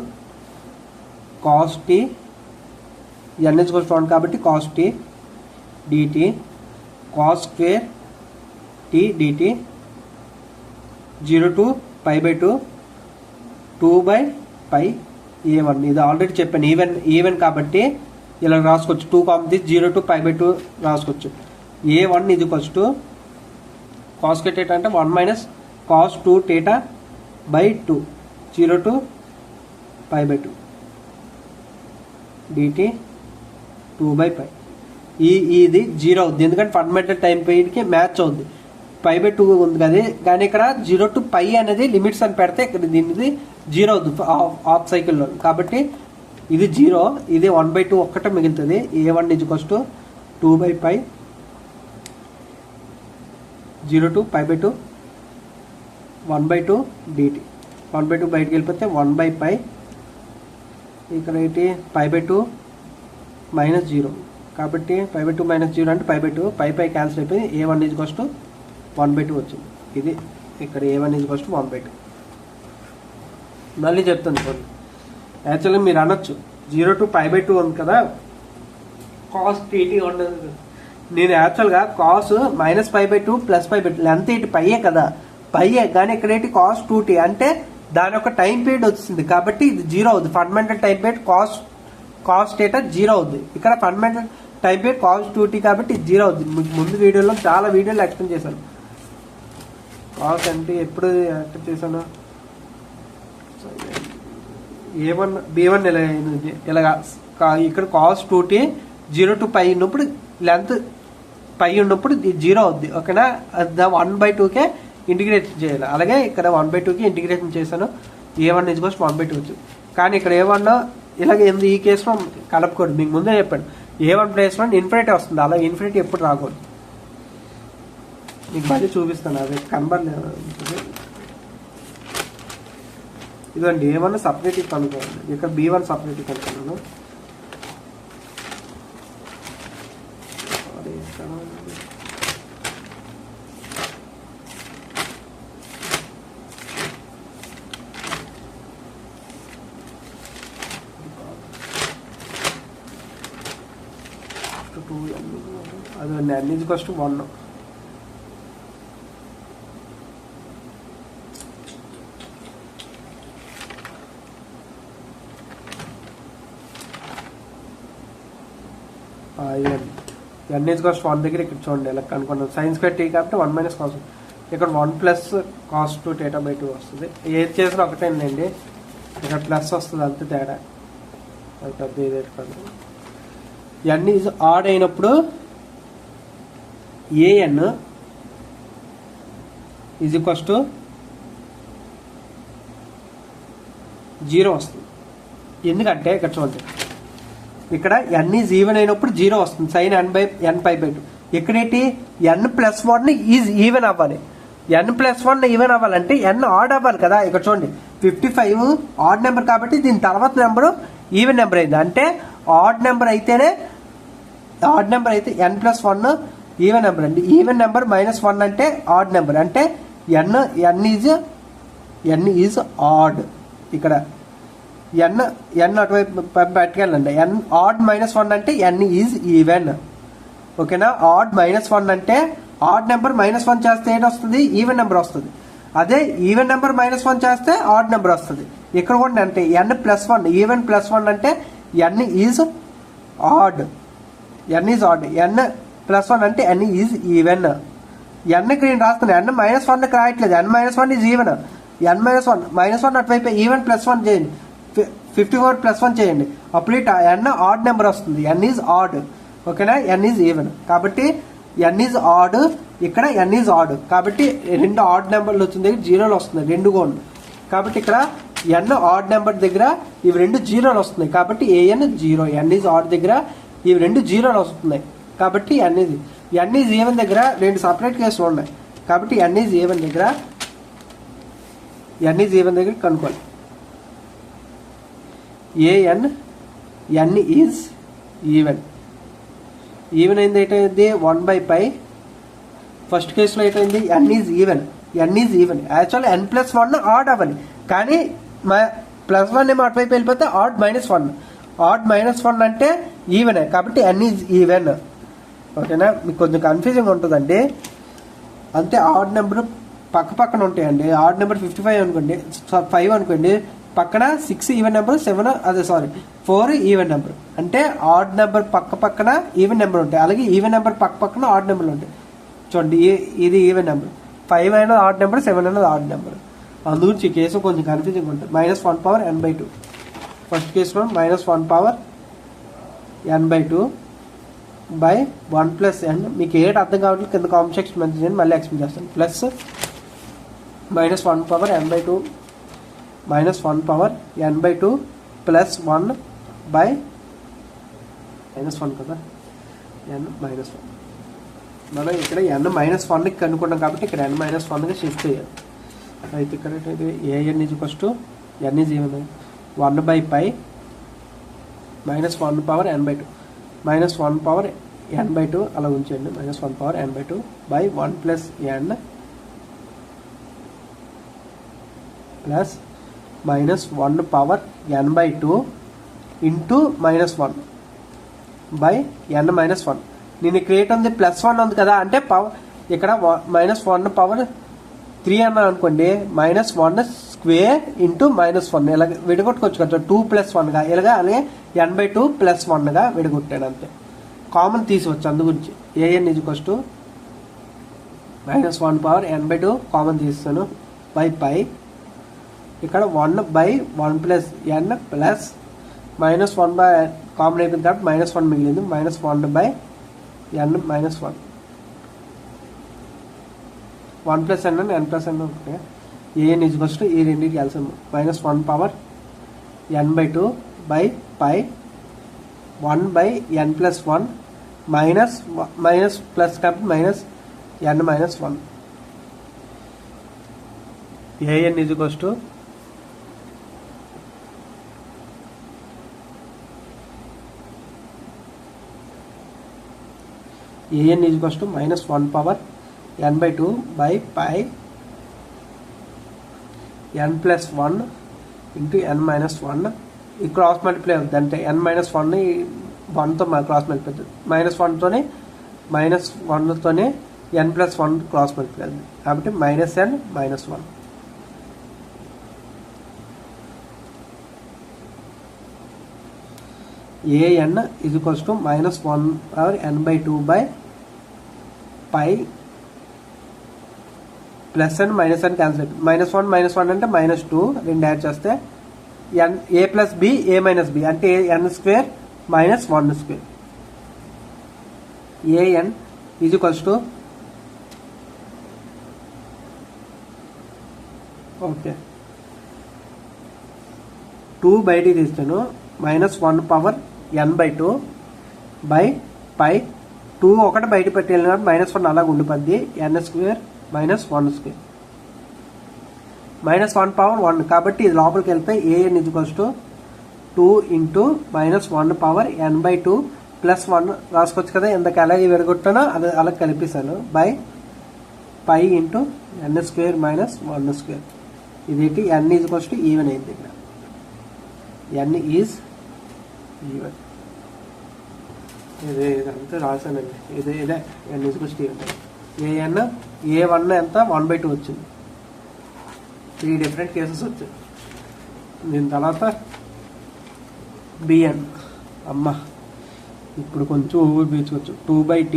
cos t n is equals to 1 కాబట్టి cos t dt cos square t dt 0 to pi by 2 2 by pi a1. ఇది already చెప్పాను, even కాబట్టి ఇలా రాసుకోవచ్చు. 2 common 0 to pi by 2 రాసుకోవచ్చు. a1 ఇది equals to cos theta అంటే 1 minus cos 2 theta by 2 0 to pi by 2 dt 2 by pi. ఇది 0 అవుద్ది ఎందుకంటే ఫండమెంటల్ టైం పీరియడ్కి మ్యాచ్ అవుద్ది. పై బై 2 ఉంది కదా, కానీ ఇక్కడ 0 to pi అనేది లిమిట్స్ అని పెడితే ఇక్కడ దీనిది 0 అవుద్ది హాఫ్ సైకిల్లో. కాబట్టి ఇది 0, ఇది 1 by 2 ఒక్కటే మిగులుతుంది. a1 is equals to 2 by pi 0 to pi by 2 1 by 2 dt. 1 by 2 బయటకు వెళ్ళిపోతే 1 by pi ఇక్కడ ఏంటి pi by 2 మైనస్ 0 కాబట్టి pi by 2 మైనస్ 0 అంటే pi by 2 పై క్యాన్సిల్ అయిపోయి a1 is equals to 1 by 2 వచ్చింది. ఇది ఇక్కడ a1 is equals to 1 by 2. మళ్ళీ చెప్తాను చూడండి. యాక్చువల్గా మీరు అనొచ్చు 0 to pi by 2 ఉంది కదా కాస్ టీటీ ఉండదు. నేను యాక్చువల్గా cos minus pi by 2 plus pi by 2 length ఏంటి పైయే కదా, పైయే, కానీ ఇక్కడ ఏంటి కాస్ 2t అంటే దాని యొక్క టైం పీరియడ్ వచ్చింది కాబట్టి ఇది 0 అవుతుంది. Fundamental time period cos data 0 అవుతుంది. ఇక్కడ fundamental time period cos 2t కాబట్టి ఇది 0 అవుతుంది. మీకు ముందు వీడియోలో చాలా వీడియోలు ఎక్స్ప్లెయిన్ చేశాను. కాస్ అంటే ఎప్పుడు ఎక్స్ప్లెయిన్ చేశాను, A1 B1 ఇలాగా ఇక్కడ కాస్ 2t 0 to pi ఉన్నప్పుడు లెంత్ పై ఉన్నప్పుడు 0 అవుద్ది. ఓకేనా, 1 by 2కే ఇంటిగ్రేషన్ చేయాలి. అలాగే ఇక్కడ 1 by 2కి ఇంటిగ్రేషన్ చేశాను. a1 ఈజ్ ఈక్వల్స్ 1 by 2 వచ్చింది. కానీ ఇక్కడ a1 ఇలాగే ఈ కేసులో కలపకూడదు. మీకు ముందే చెప్పాను a1 ప్లేస్లో ఇన్ఫినిటీ వస్తుంది. అలా ఇన్ఫినిటీ ఎప్పుడు రాకూడదు. మీకు మళ్ళీ చూపిస్తాను, అది కనబడలేదు. ఇదండి a1 సపరేట్ కనుక్కోండి. ఇక్కడ b1 సపరేట్ కనుక్కున్నాను. అది n is equals to 1. n is equals to 1 దగ్గర ఇక్కడ చూడండి ఎలా కనుక్కున్నాను. సైన్ స్క్వేర్ టీ కాబట్టి 1 మైనస్ కాస్, ఇక్కడ 1 ప్లస్ కాస్ 2 theta by 2 వస్తుంది. ఏది చేసినా ఒకటేనండి, ఇక్కడ ప్లస్ వస్తుంది అంతే తేడా. అది పెద్ద ఇదే కాదు. n ఈజ్ ఆడ్ అయినప్పుడు an ఈజ్ ఈక్వల్స్ టు 0 వస్తుంది. ఎందుకంటే ఇక్కడ చూడండి, ఇక్కడ n ఈజ్ ఈవెన్ అయినప్పుడు 0 వస్తుంది. Sine n pi by 2. ఇక్కడేంటి n ప్లస్ 1 ఈజ్ ఈవెన్ అవ్వాలి. n ప్లస్ 1 ఈవెన్ అవ్వాలంటే n ఆడ్ అవ్వాలి కదా. ఇక్కడ చూడండి 55 ఆడ్ నెంబర్ కాబట్టి దీని తర్వాత నెంబరు ఈవెన్ నెంబర్ అయింది. అంటే ఆడ్ నెంబర్ అయితే n ప్లస్ 1 ఈవెన్ నెంబర్ అండి. ఈవెన్ నెంబర్ మైనస్ 1 అంటే ఆడ్ నెంబర్. అంటే n ఈజ్ ఆడ్. ఇక్కడ ఎన్ అటువైపు పట్టుకెళ్ళండి. ఎన్ ఆడ్ -1 అంటే ఎన్ ఈజ్ ఈవెన్. ఓకేనా? ఆడ్ -1 అంటే ఆడ్ నెంబర్ -1 చేస్తే ఏంటి వస్తుంది? ఈవెన్ నెంబర్ వస్తుంది. అదే ఈవెన్ నెంబర్ -1 చేస్తే ఆడ్ నెంబర్ వస్తుంది. ఇక్కడ కూడా అంటే n+1 ఈవెన్ +1 అంటే n is odd. N is odd. n+1 అంటే ఎన్ ఈజ్ ఈవెన్. ఎన్కి నేను రాస్తున్నాను, n-1కి రాయట్లేదు. n-1 is even. n-1 అటువైపు ఈవెన్ +1 చేయండి. 54 +1 చేయండి. అప్పుడు ఎన్ ఆడ్ నెంబర్ వస్తుంది. ఎన్ ఈజ్ ఆడ్. ఓకేనా? ఎన్ ఈజ్ ఈవెన్. కాబట్టి ఎన్ ఈజ్ ఆడ్, ఇక్కడ ఎన్ ఈజ్ ఆడ్. కాబట్టి రెండు ఆడ్ నెంబర్లు వచ్చిన దగ్గర జీరోలు వస్తున్నాయి, రెండు గోల్. కాబట్టి ఇక్కడ ఎన్ ఆడ్ నెంబర్ దగ్గర ఇవి రెండు జీరోలు వస్తున్నాయి. కాబట్టి a n zero. N is odd దగ్గర ఇవి రెండు జీరోలు వస్తున్నాయి. కాబట్టి ఎన్ ఈజ్ ఈవెన్ దగ్గర రెండు సపరేట్ కేసులు ఉన్నాయి. కాబట్టి ఎన్ ఈజ్ ఈవెన్ దగ్గర కనుక్కోవాలి. An n is even. Even అయింది ఏంటైంది? 1/π. ఫస్ట్ కేసులో ఏంటైంది? N is even. Actual n+1 odd అవ్వాలి, కానీ +1 ఏమో అటువైపు వెళ్ళిపోతే ఆడ్ -1. ఆడ్ -1 అంటే ఈవెనే. కాబట్టి ఎన్ ఈజ్ ఈవెన్. ఓకేనా? మీకు కొంచెం కన్ఫ్యూజింగ్ ఉంటుందండి. అంతే. ఆడ్ నెంబర్ పక్కన ఉంటాయండి. ఆడ్ నెంబర్ 55 అనుకోండి, 5 అనుకోండి, పక్కన 6 ఈవెన్ నెంబర్, 4 ఈవెన్ నెంబర్. అంటే ఆడ్ నెంబర్ పక్కన ఈవెన్ నెంబర్ ఉంటాయి. అలాగే ఈవెన్ నెంబర్ పక్కన ఆడ్ నెంబర్లు ఉంటాయి. చూడండి, ఇది ఈవెన్ నెంబర్, 5 అనేది ఆడ్ నెంబర్, 7 అనేది ఆడ్ నెంబర్. అందుగురించి ఈ కేసు కొంచెం కన్ఫ్యూజింగ్ ఉంటుంది. -1/n/2. ఫస్ట్ కేసులో -1/n/2 బై 1+n. మీకు ఏటి అర్థం కావట్లేదు కింద కామెంట్ సెక్షన్ మెన్షన్ చేయండి, మళ్ళీ ఎక్స్ప్లెయిన్ చేస్తాను. Plus -1/n/2 -1/n/2 plus 1 by -1 కదా, n-1. మనం ఇక్కడ n-1కి కనుక్కున్నాం కాబట్టి ఇక్కడ n-1గా షిఫ్ట్ చేయాలి. అయితే ఇక్కడ an is equals to n is even 1/π -1/n/2 -1/n/2 అలా ఉంచండి. -1/n/2 by 1+n plus -1/n/2 into -1 by n-1. నేను క్రియేట్ ఉంది +1 ఉంది కదా, అంటే పవర్ ఇక్కడ -1/3 అన్నా అనుకోండి, -1² ఇంటూ -1 ఇలా విడగొట్టుకోవచ్చు కదా, 2+1గా ఇలాగా. అలాగే n/2 +1గా విడగొట్టాను అంతే. కామన్ తీసుకోవచ్చు. అందుగురించి a n is equals to -1/n/2 common తీస్తాను బై π. ఇక్కడ 1/1+n ప్లస్ -1 కామన్ అయిపోయింది కాబట్టి -1 మిగిలింది. -1/n-1 1+n అని n+n ఒకటి. ఏఎన్ ఈజ్ ఈక్వల్స్ టు ఈ రెండింటికి కలిసాం -1/n/2 by π 1/n+1 minus plus కాబట్టి -n-1. An is equals to an is equals to -1/n/2 by π n+1 into n-1. ఈ క్రాస్ మల్టిప్లై అవుతుంది. అంటే n-1 1తో క్రాస్ మల్టిప్లై అవుతుంది. -1తోనే -1తోనే n+1 క్రాస్ మల్టిప్లై అవుతుంది. కాబట్టి -n-1. An is equals to -1/n/2 by π plus n -n cancel అవుతుంది. -1 అంటే -2 రెండు add చేస్తే a + b a - b అంటే n² - 1². A n is equals to okay 2 బయటికి తీస్తాను. -1/n/2 బై π 2 ఒకటి బయట పెట్టేయాలి కాబట్టి -1 అలాగ ఉండిపోద్ది. n² - 1² -1/1 కాబట్టి ఇది లోపలికి వెళ్తే a n is equals to 2 into -1/n/2 plus 1 రాసుకోవచ్చు కదా, ఇంతకు అలాగే విరగొట్టానో అది అలా కలిపేశాను బై π ఇంటూ n² - 1². ఇదేంటి n is equals to even అయింది. ఇక్కడ ఎన్ ఈజ్ ఈవెన్. ఇదంతా రాశానండి. ఇదే n is equals to even. An A1 ఎంత 1/2 వచ్చింది. 3 డిఫరెంట్ కేసెస్ వచ్చాయి. దీని తర్వాత బిఎన్. అమ్మ ఇప్పుడు కొంచెం ఊరు పీచుకోవచ్చు. 2/t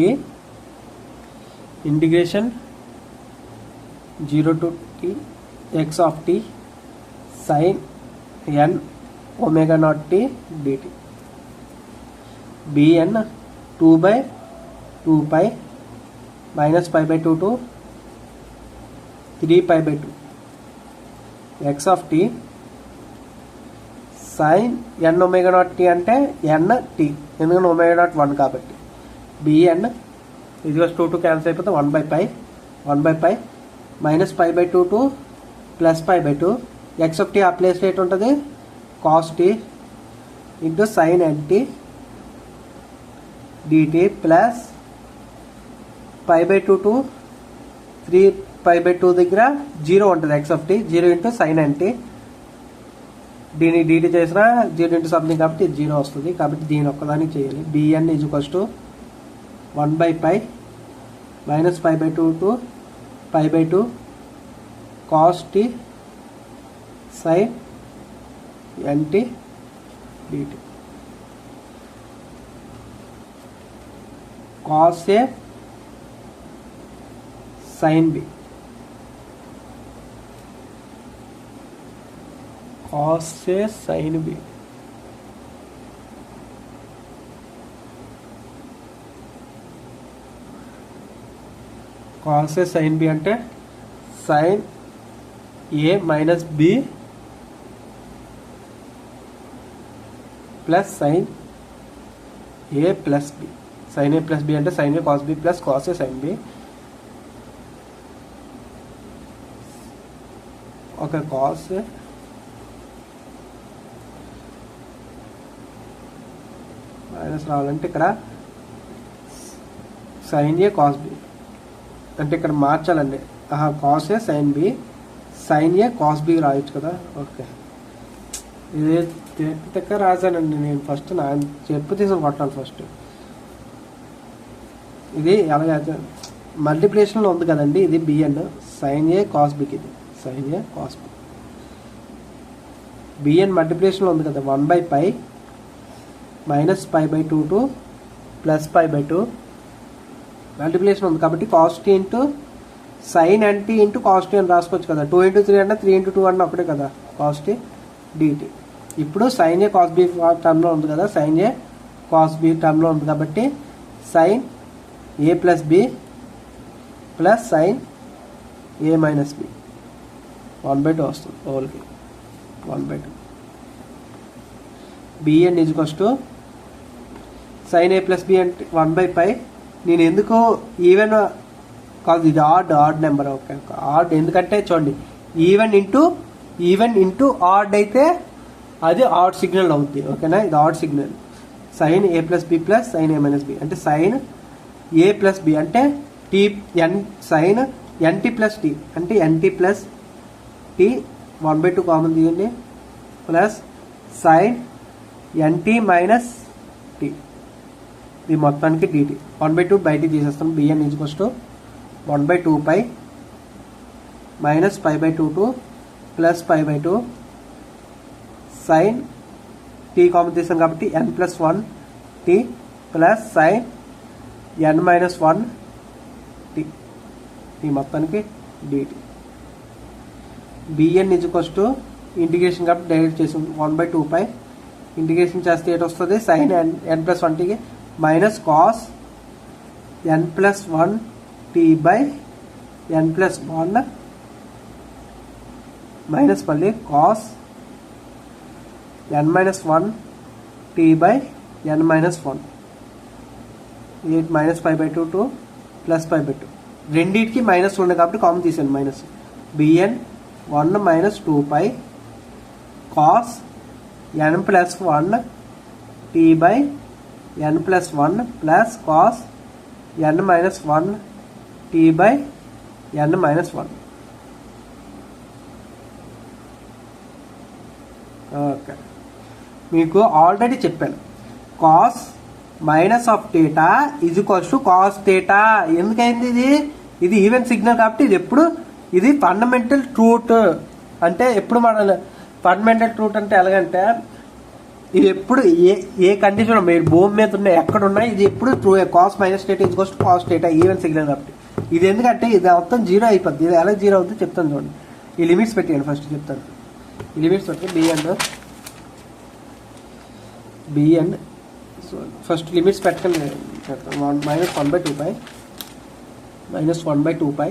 integration 0 to t x of t sin n omega naught t dt. bn 2/2 pi minus pi by 2 to 3 pi by 2 x of t sin n omega naught t అంటే n t, ఎందుకంటే omega naught 1 కాబట్టి. bn ఇది 2 cancel అయిపోతే 1/pi minus pi by 2 to plus pi by 2 x of t ఆ place rate ఉంటుంది cos t into sin nt dt plus pi by 2 to 3 pi by 2 దగ్గర 0 ఉంటుంది x of t, 0 into sin nt. దీన్ని dt చేసినా 0 into something కాబట్టి 0 వస్తుంది. కాబట్టి దీని ఒక్కదానికి చేయాలి. bn is equals to 1/pi minus pi by 2 to pi by 2 cos t sin nt dt. cos a sin b, cos a sin b. cos a sin b అంటే sin a minus b plus sin a plus b. sin a plus b అంటే sin a cos b plus cos a sin b. Okay, cos a minus రావాలంటే ఇక్కడ sin a cos b అంటే ఇక్కడ మార్చాలండి. cos a sin b, sin a cos b రాయొచ్చు కదా. Okay, ఇది దగ్గర రాశానండి నేను. ఫస్ట్ నా చెప్పు తీసుకుని కొట్టాలి ఫస్ట్. ఇది అలాగే మల్టిప్లికేషన్లో ఉంది కదండి. ఇది బిఎన్ sin a cos bకి, ఇది sin a cos b. Bn మల్టిప్లికేషన్లో ఉంది కదా. 1/pi minus pi by 2 to plus pi by 2 multiplication ఉంది కాబట్టి cos t into sin nt into cos t అని రాసుకోవచ్చు కదా. 2 into 3 అంటే 3 into 2 అంటే ఒకటే కదా cos t dt. ఇప్పుడు sin a cos b టర్మ్లో ఉంది కదా. sin a cos b టర్మ్లో ఉంది కాబట్టి sin a plus b plus sin a minus b 1/2 వస్తుంది. హోల్కి 1/2. bn is equals to sin a plus b అంటే 1/pi. నేను ఎందుకు ఈవెన్ కాదు, ఇది ఆడ్ నెంబర్. ఓకే, ఆడ్ ఎందుకంటే చూడండి, ఈవెన్ ఇంటూ ఆడ్ అయితే అది ఆడ్ సిగ్నల్ అవుతుంది. ఓకేనా, ఇది odd signal. sin a plus b plus sin a minus b అంటే sin a plus b అంటే t n sin nt plus t అంటే nt plus t 1/2 కామన్ తీయండి plus sin nt minus t ఇది మొత్తానికి dt. 1/2 బయటికి తీసేస్తాం. bn is equals to 1/2 minus pi by 2 to plus pi by 2 sin t common తీసాం కాబట్టి n plus 1 t plus sin n minus 1 t ఈ మొత్తానికి dt. bn is equals to integration కాబట్టి direct చేసాం. 1/2 ఇంటిగ్రేషన్ చేస్తే ఏంటి వస్తుంది, sin n plus 1 tకి minus cos n plus 1 t by n plus 1 minus మళ్ళీ cos n minus 1 t by n minus 1 ఇది minus pi by 2 to plus pi by 2. రెండింటికి minus ఉన్నాయి కాబట్టి కామన్ తీసాను minus. bn 1 minus 2 cos n plus 1 t by n plus 1 plus cos n minus 1 t by n minus 1. Okay, మీకు already చెప్పాను, cos minus of theta is equals to cos theta. ఎందుకైంది ఇది even signal కాబట్టి ఇది fundamental truth. అంటే ఎప్పుడు మన fundamental truth అంటే ఎలాగంటే ఇది ఎప్పుడు ఏ కండిషన్ మీరు భూమి మీద ఉన్న ఎక్కడున్నా ఇది ఎప్పుడు true. Cos minus theta is equals to cos theta even signal కాబట్టి. ఇది ఎందుకంటే ఇది మొత్తం జీరో అయిపోద్ది. ఇది ఎలా జీరో అవుతుందో చెప్తాను చూడండి. ఈ లిమిట్స్ పెట్టేయండి ఫస్ట్ చెప్తాను. ఈ లిమిట్స్ పెట్టి బిఎన్ ఫస్ట్ లిమిట్స్ పెట్టండి. -1/2π -1/2π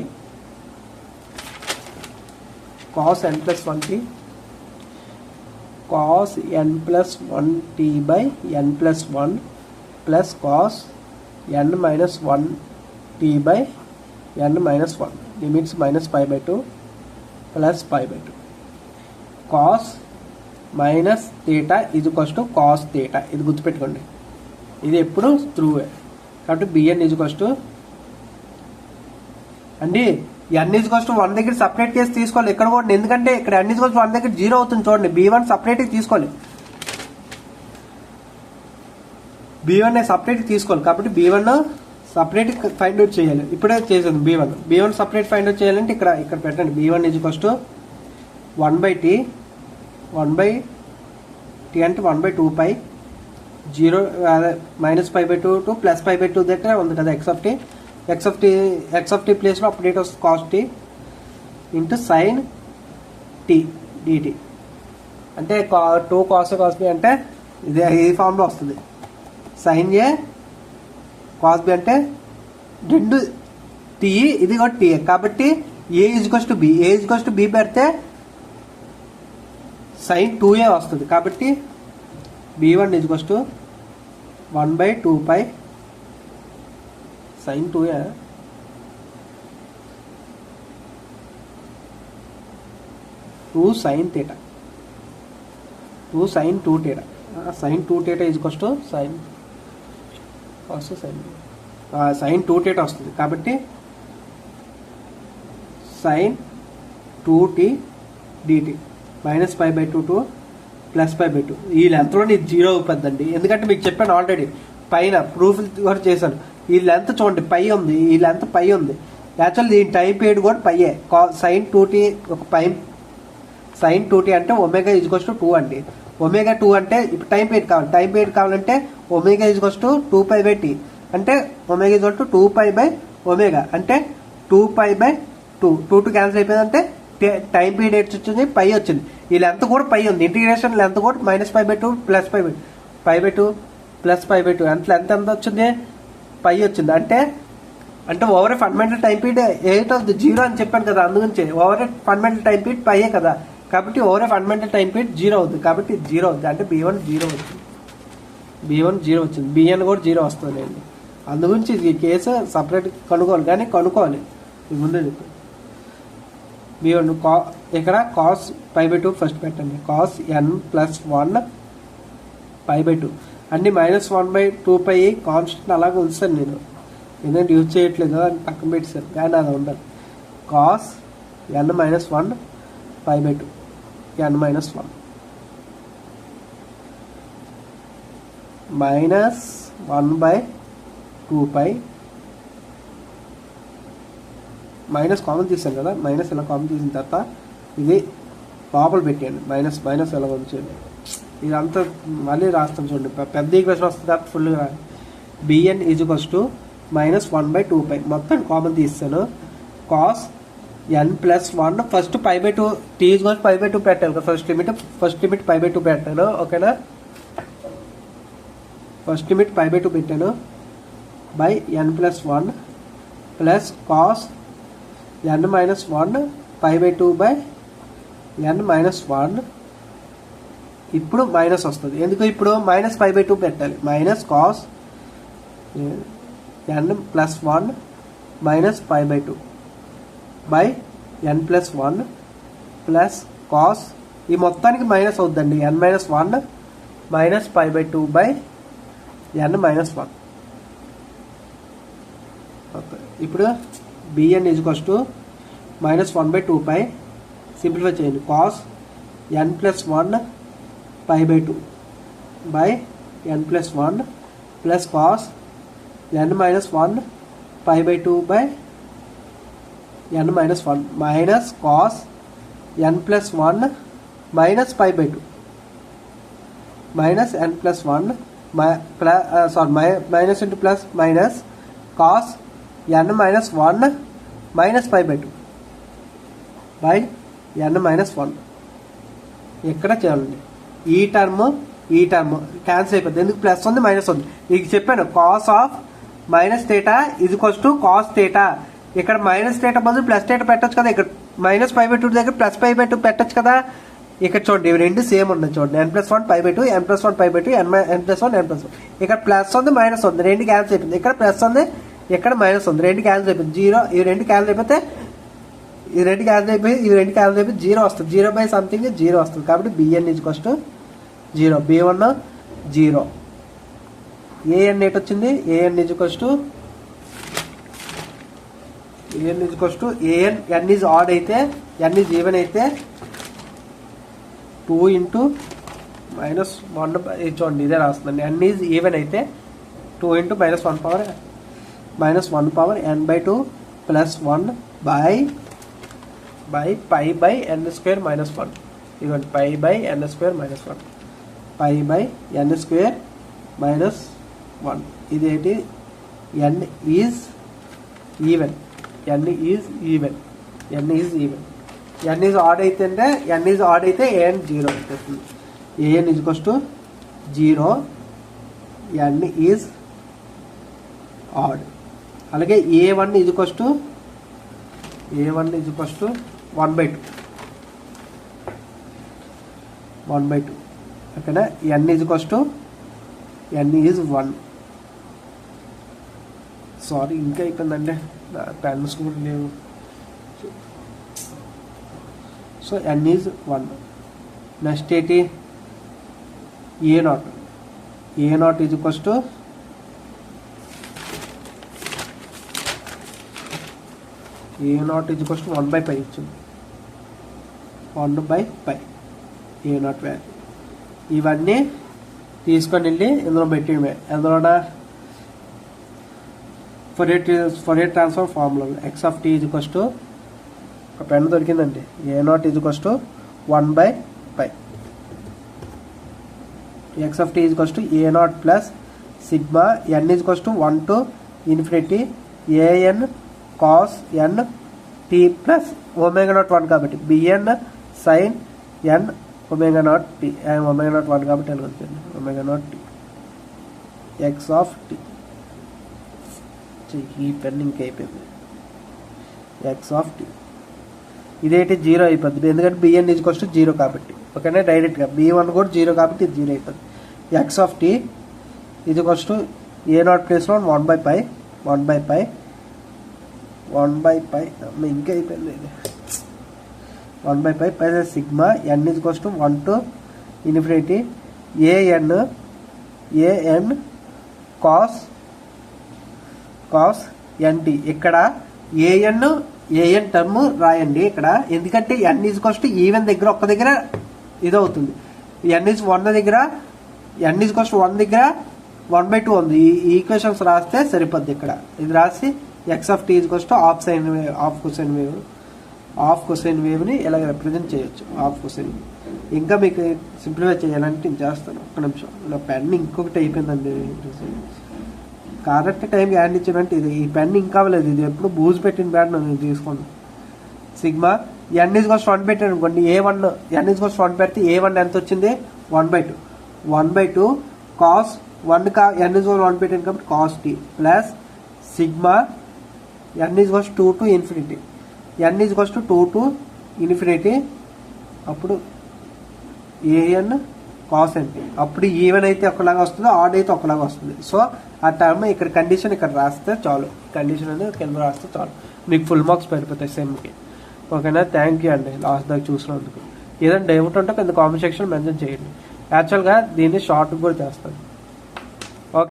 cos n+1t cos n+1t/n+1 plus cos n-1t/n-1 limits -π/2 plus π/2 cos minus theta is equals to cos theta. ఇది గుర్తుపెట్టుకోండి, ఇది ఎప్పుడు ట్రూ. కాబట్టి బిఎన్ ఈజ్ ఈక్వల్స్ టు అండి n ఈజ్ ఈక్వల్స్ టు 1 దగ్గర సపరేట్ కేసు తీసుకోవాలి ఇక్కడ కూడా. ఎందుకంటే ఇక్కడ n ఈజ్ ఈక్వల్స్ టు 1 దగ్గర 0 అవుతుంది చూడండి. b1 సపరేట్గా తీసుకోవాలి, b1 సపరేట్ తీసుకోవాలి. కాబట్టి b1 సపరేట్ ఫైండ్ అవుట్ చేయాలి. ఇప్పుడే చేసాను b1 సపరేట్ ఫైండ్ అవుట్ చేయాలంటే ఇక్కడ పెట్టండి. b1 is equals to 1/t 1/t అంటే 1/2π 0 -π/2 టు +π/2 దగ్గర ఉంది కదా x of t ప్లేస్లో అప్డేట్ వస్తుంది cos t into sine t dt. అంటే 2 cos b అంటే ఇది ఈ ఫామ్లో వస్తుంది. సైన్ ఏ కాస్ బి అంటే 2 t, ఇది కూడా t. కాబట్టి a ఈజ్వల్స్ టు b పెడితే sin 2a వస్తుంది. కాబట్టి b1 equals to 1/2π sin 2a 2 sin theta 2 sin 2 theta sin 2 theta ఈజ్వల్స్ to sin 2 theta వస్తుంది. కాబట్టి sin 2t dt -π/2 టు +π/2. ఈ లెంత్లో ఇది 0 అవుతుందండి. ఎందుకంటే మీకు చెప్పాను ఆల్రెడీ, పైన ప్రూఫ్ కూడా చేశాను. ఈ లెంత్ చూడండి పై ఉంది, ఈ లెంత్ పై ఉంది. యాక్చువల్ దీని టైం పీరియడ్ కూడా పైయే. sin 2t ఒక పై sin 2t అంటే ఒమేగా ఈజ్వల్స్ టు 2 అండి. ఒమేగా 2 అంటే ఇప్పుడు టైం పీరియడ్ కావాలంటే ఒమేగా ఈజ్వల్స్ టు 2π/t అంటే ఒమేగా ఈజ్వల్ టు 2π/ఒమేగా అంటే 2π/2 2 క్యాన్సిల్ అయిపోయిందంటే టైం పీరియడ్ వచ్చింది పై వచ్చింది. ఈ లెంత్ కూడా పై ఉంది. ఇంటిగ్రేషన్ లెంత్ కూడా -π/2 +π/2 +π/2 అంటే లెంత్ ఎంత వచ్చింది పై వచ్చింది. అంటే ఓవర్ ఫండమెంటల్ టైం పీరియడ్ 8 అవుతుంది 0 అని చెప్పాను కదా. అందుగురించి ఓవర్ ఫండమెంటల్ టైం పీరియడ్ పైయే కదా. కాబట్టి ఓవర్ ఫండమెంటల్ టైం పీరియడ్ 0 అవుతుంది. కాబట్టి 0 అవుతుంది. అంటే b1 0 వచ్చింది. bn కూడా 0 వస్తుంది అండి. అందుగురించి ఈ కేసు సపరేట్ కనుక్కోవాలి. కానీ కనుక్కోవాలి ఇది ముందే చెప్పి b1 ఇక్కడ cos π/2 ఫస్ట్ పెట్టండి. cos n+1 π/2 అన్ని -1/2π కాన్స్టెంట్ అలాగే ఉంచాను నేను. ఎందుకంటే యూజ్ చేయట్లేదు అని పక్కన పెట్టాను. కానీ అది ఉండాలి. cos n-1 π/2 n-1 -1/2π minus common తీసాను కదా. మైనస్ ఇలా కామన్ తీసిన తర్వాత ఇది లోపల పెట్టేయండి. మైనస్ ఎలా ఉంచండి. ఇదంతా మళ్ళీ రాస్తాం చూడండి. పెద్ద ఈక్వేషన్ వస్తుంది కాబట్టి ఫుల్గా bn ఈజ్వల్స్ టు -1/2π మొత్తం కామన్ తీస్తాను. cos n+1 ఫస్ట్ π/2 t ఈజ్వల్స్ π/2 పెట్టాను. ఫస్ట్ లిమిట్ π/2 పెట్టాను. ఓకేనా, ఫస్ట్ లిమిట్ π/2 పెట్టాను by n+1 plus cos n-1 π/2 by n-1. ఇప్పుడు మైనస్ వస్తుంది. ఎందుకు ఇప్పుడు -π/2 పెట్టాలి. -cos n+1 -π/2 by n+1 plus cos ఈ మొత్తానికి మైనస్ అవుతుందండి. n-1 -π/2 by n-1. ఇప్పుడు bn ఈజ్వల్స్ టు -1/2π సింప్లిఫై చేయండి. cos n+1 π/2 by n plus 1 plus cos n minus 1 pi by 2 by n minus 1 minus cos n plus 1 minus pi by 2 minus n plus 1 minus into plus minus cos n minus 1 minus pi by 2 by n minus 1. ఇక్కడ చేయాలండి ఈ term cancel అయిపోద్ది. ఎందుకు plus ఉంది minus ఉంది. మీకు చెప్పాను cos of minus theta is equals to cos theta. ఇక్కడ మైనస్ థీటా బదులు ప్లస్ థీటా పెట్టొచ్చు కదా. ఇక్కడ మైనస్ పై బై 2 దగ్గర ప్లస్ పై బై 2 పెట్టొచ్చు కదా. ఇక్కడ చూడండి ఇవి రెండు సేమ్ ఉన్నాయి. చూడండి n plus 1 pi by 2 n plus 1 pi by 2 n plus 1 n plus 1. ఇక్కడ ప్లస్ ఉంది మైనస్ ఉంది, రెండు క్యాన్సిల్ అయిపోయింది. ఇక్కడ ప్లస్ ఉంది ఇక్కడ మైనస్ ఉంది, రెండు క్యాన్సిల్ అయిపోయింది. జీరో ఇవి రెండు క్యాన్సిల్ అయిపోతే ఈ రెండు క్యాన్సిల్ అయిపోయి జీరో వస్తుంది. జీరో బై సంథింగ్ జీరో వస్తుంది. కాబట్టి B N is equals to 0. b1 0. an at వచ్చింది an is equals to n is odd అయితే n ఈజ్ ఈవెన్ అయితే 2 ఇంటూ మైనస్ 1 చూడండి ఇదే రాస్తుందండి. n ఈజ్ ఈవెన్ అయితే 2 into minus 1 power n by 2 plus 1 by pi by n square minus 1. ఇదిగోండి pi by n square minus 1 pi by n square minus 1. ఇదేంటి n is even. n is odd అయితే అంటే n is odd అయితే an 0 అవుతుంది. an is equals to 0, n is odd. అలాగే a1 is equals to 1/2 ఓకేనా. n is equals to n is 1. Sorry ఇంకా అయిపోయిందండి, pens కూడా లేవు. So n is 1. నెక్స్ట్ ఏంటి a0 is equals to a0 is equals to 1/π ఇచ్చింది. 1/π a0 value. ఇవన్నీ తీసుకొని వెళ్ళి ఇందులో పెట్టడమే. ఎందులో Fourier transform formula x of t is equals to ఒక పెన్ దొరికిందండి. a0 is equals to 1/π. X of t is equals to a0 plus sigma n is equals to 1 to infinity an cos n t plus omega 0 1 కాబట్టి bn sine n omega 0 t. Omega 0 1 కాబట్టి ఎలా వచ్చింది omega 0 t x of t. ఈ pen ఇంకైపోయింది. X of tea ఇదేంటి 0 అయిపోద్ది, ఎందుకంటే bn is equals to 0 కాబట్టి. ఓకేనా. డైరెక్ట్గా b1 కూడా 0 కాబట్టి ఇది 0 అయిపోద్ది. X of t is equals to a0 ప్లేస్లో 1/π ఇంకా అయిపోయింది ఇది 1/π plus sigma n is equals to 1 to infinity an cos nt. ఇక్కడ an టర్మ్ రాయండి ఇక్కడ, ఎందుకంటే n is equals to even దగ్గర ఒక్క దగ్గర ఇదవుతుంది. n ఈజ్ 1 దగ్గర n ఈజ్ ఈక్వల్స్ టు 1 దగ్గర 1/2 ఉంది. ఈ ఈక్వేషన్స్ రాస్తే సరిపోద్ది. ఇక్కడ ఇది రాసి x of t is equals to half cosine వేవ్ని ఇలాగ రిప్రజెంట్ చేయొచ్చు. Half cosine wave. ఇంకా మీకు సింప్లిఫై చేయాలంటే నేను చేస్తాను. ఒక్క నిమిషం, నా పెన్ ఇంకొకటి అయిపోయిందండి. కరెక్ట్ టైంకి హ్యాండ్ ఇచ్చానంటే ఇది ఈ పెన్ ఇంకా అవ్వలేదు. ఇది ఎప్పుడు బూజు పెట్టిన బ్యాడ్ నేను తీసుకోండి. Sigma n is equals to 1 పెట్టాను అనుకోండి. n ఈజ్ ఈక్వల్స్ టు 1 పెడితే a1 ఎంత వచ్చింది 1/2 కాస్ 1 n ఈజ్ ఈక్వల్స్ 1 పెట్టాను కాబట్టి cos t plus sigma n is equals 2 to infinity n is equals to 2 to infinity అప్పుడు an కాస్ nt. అప్పుడు even అయితే ఒకలాగా వస్తుంది, ఆడ్ అయితే ఒకలాగా వస్తుంది. సో ఆ టర్మ్ ఇక్కడ కండిషన్ ఇక్కడ రాస్తే చాలు, కండిషన్ అనేది కింద రాస్తే చాలు, మీకు ఫుల్ మార్క్స్ పడిపోతాయి సెమ్కి. ఓకేనా. థ్యాంక్ యూ అండి లాస్ట్ దాకా చూసినందుకు. ఏదైనా డౌట్ ఉంటే కింద కామెంట్ సెక్షన్ మెన్షన్ చేయండి. యాక్చువల్గా దీన్ని షార్ట్ కూడా చేస్తాను.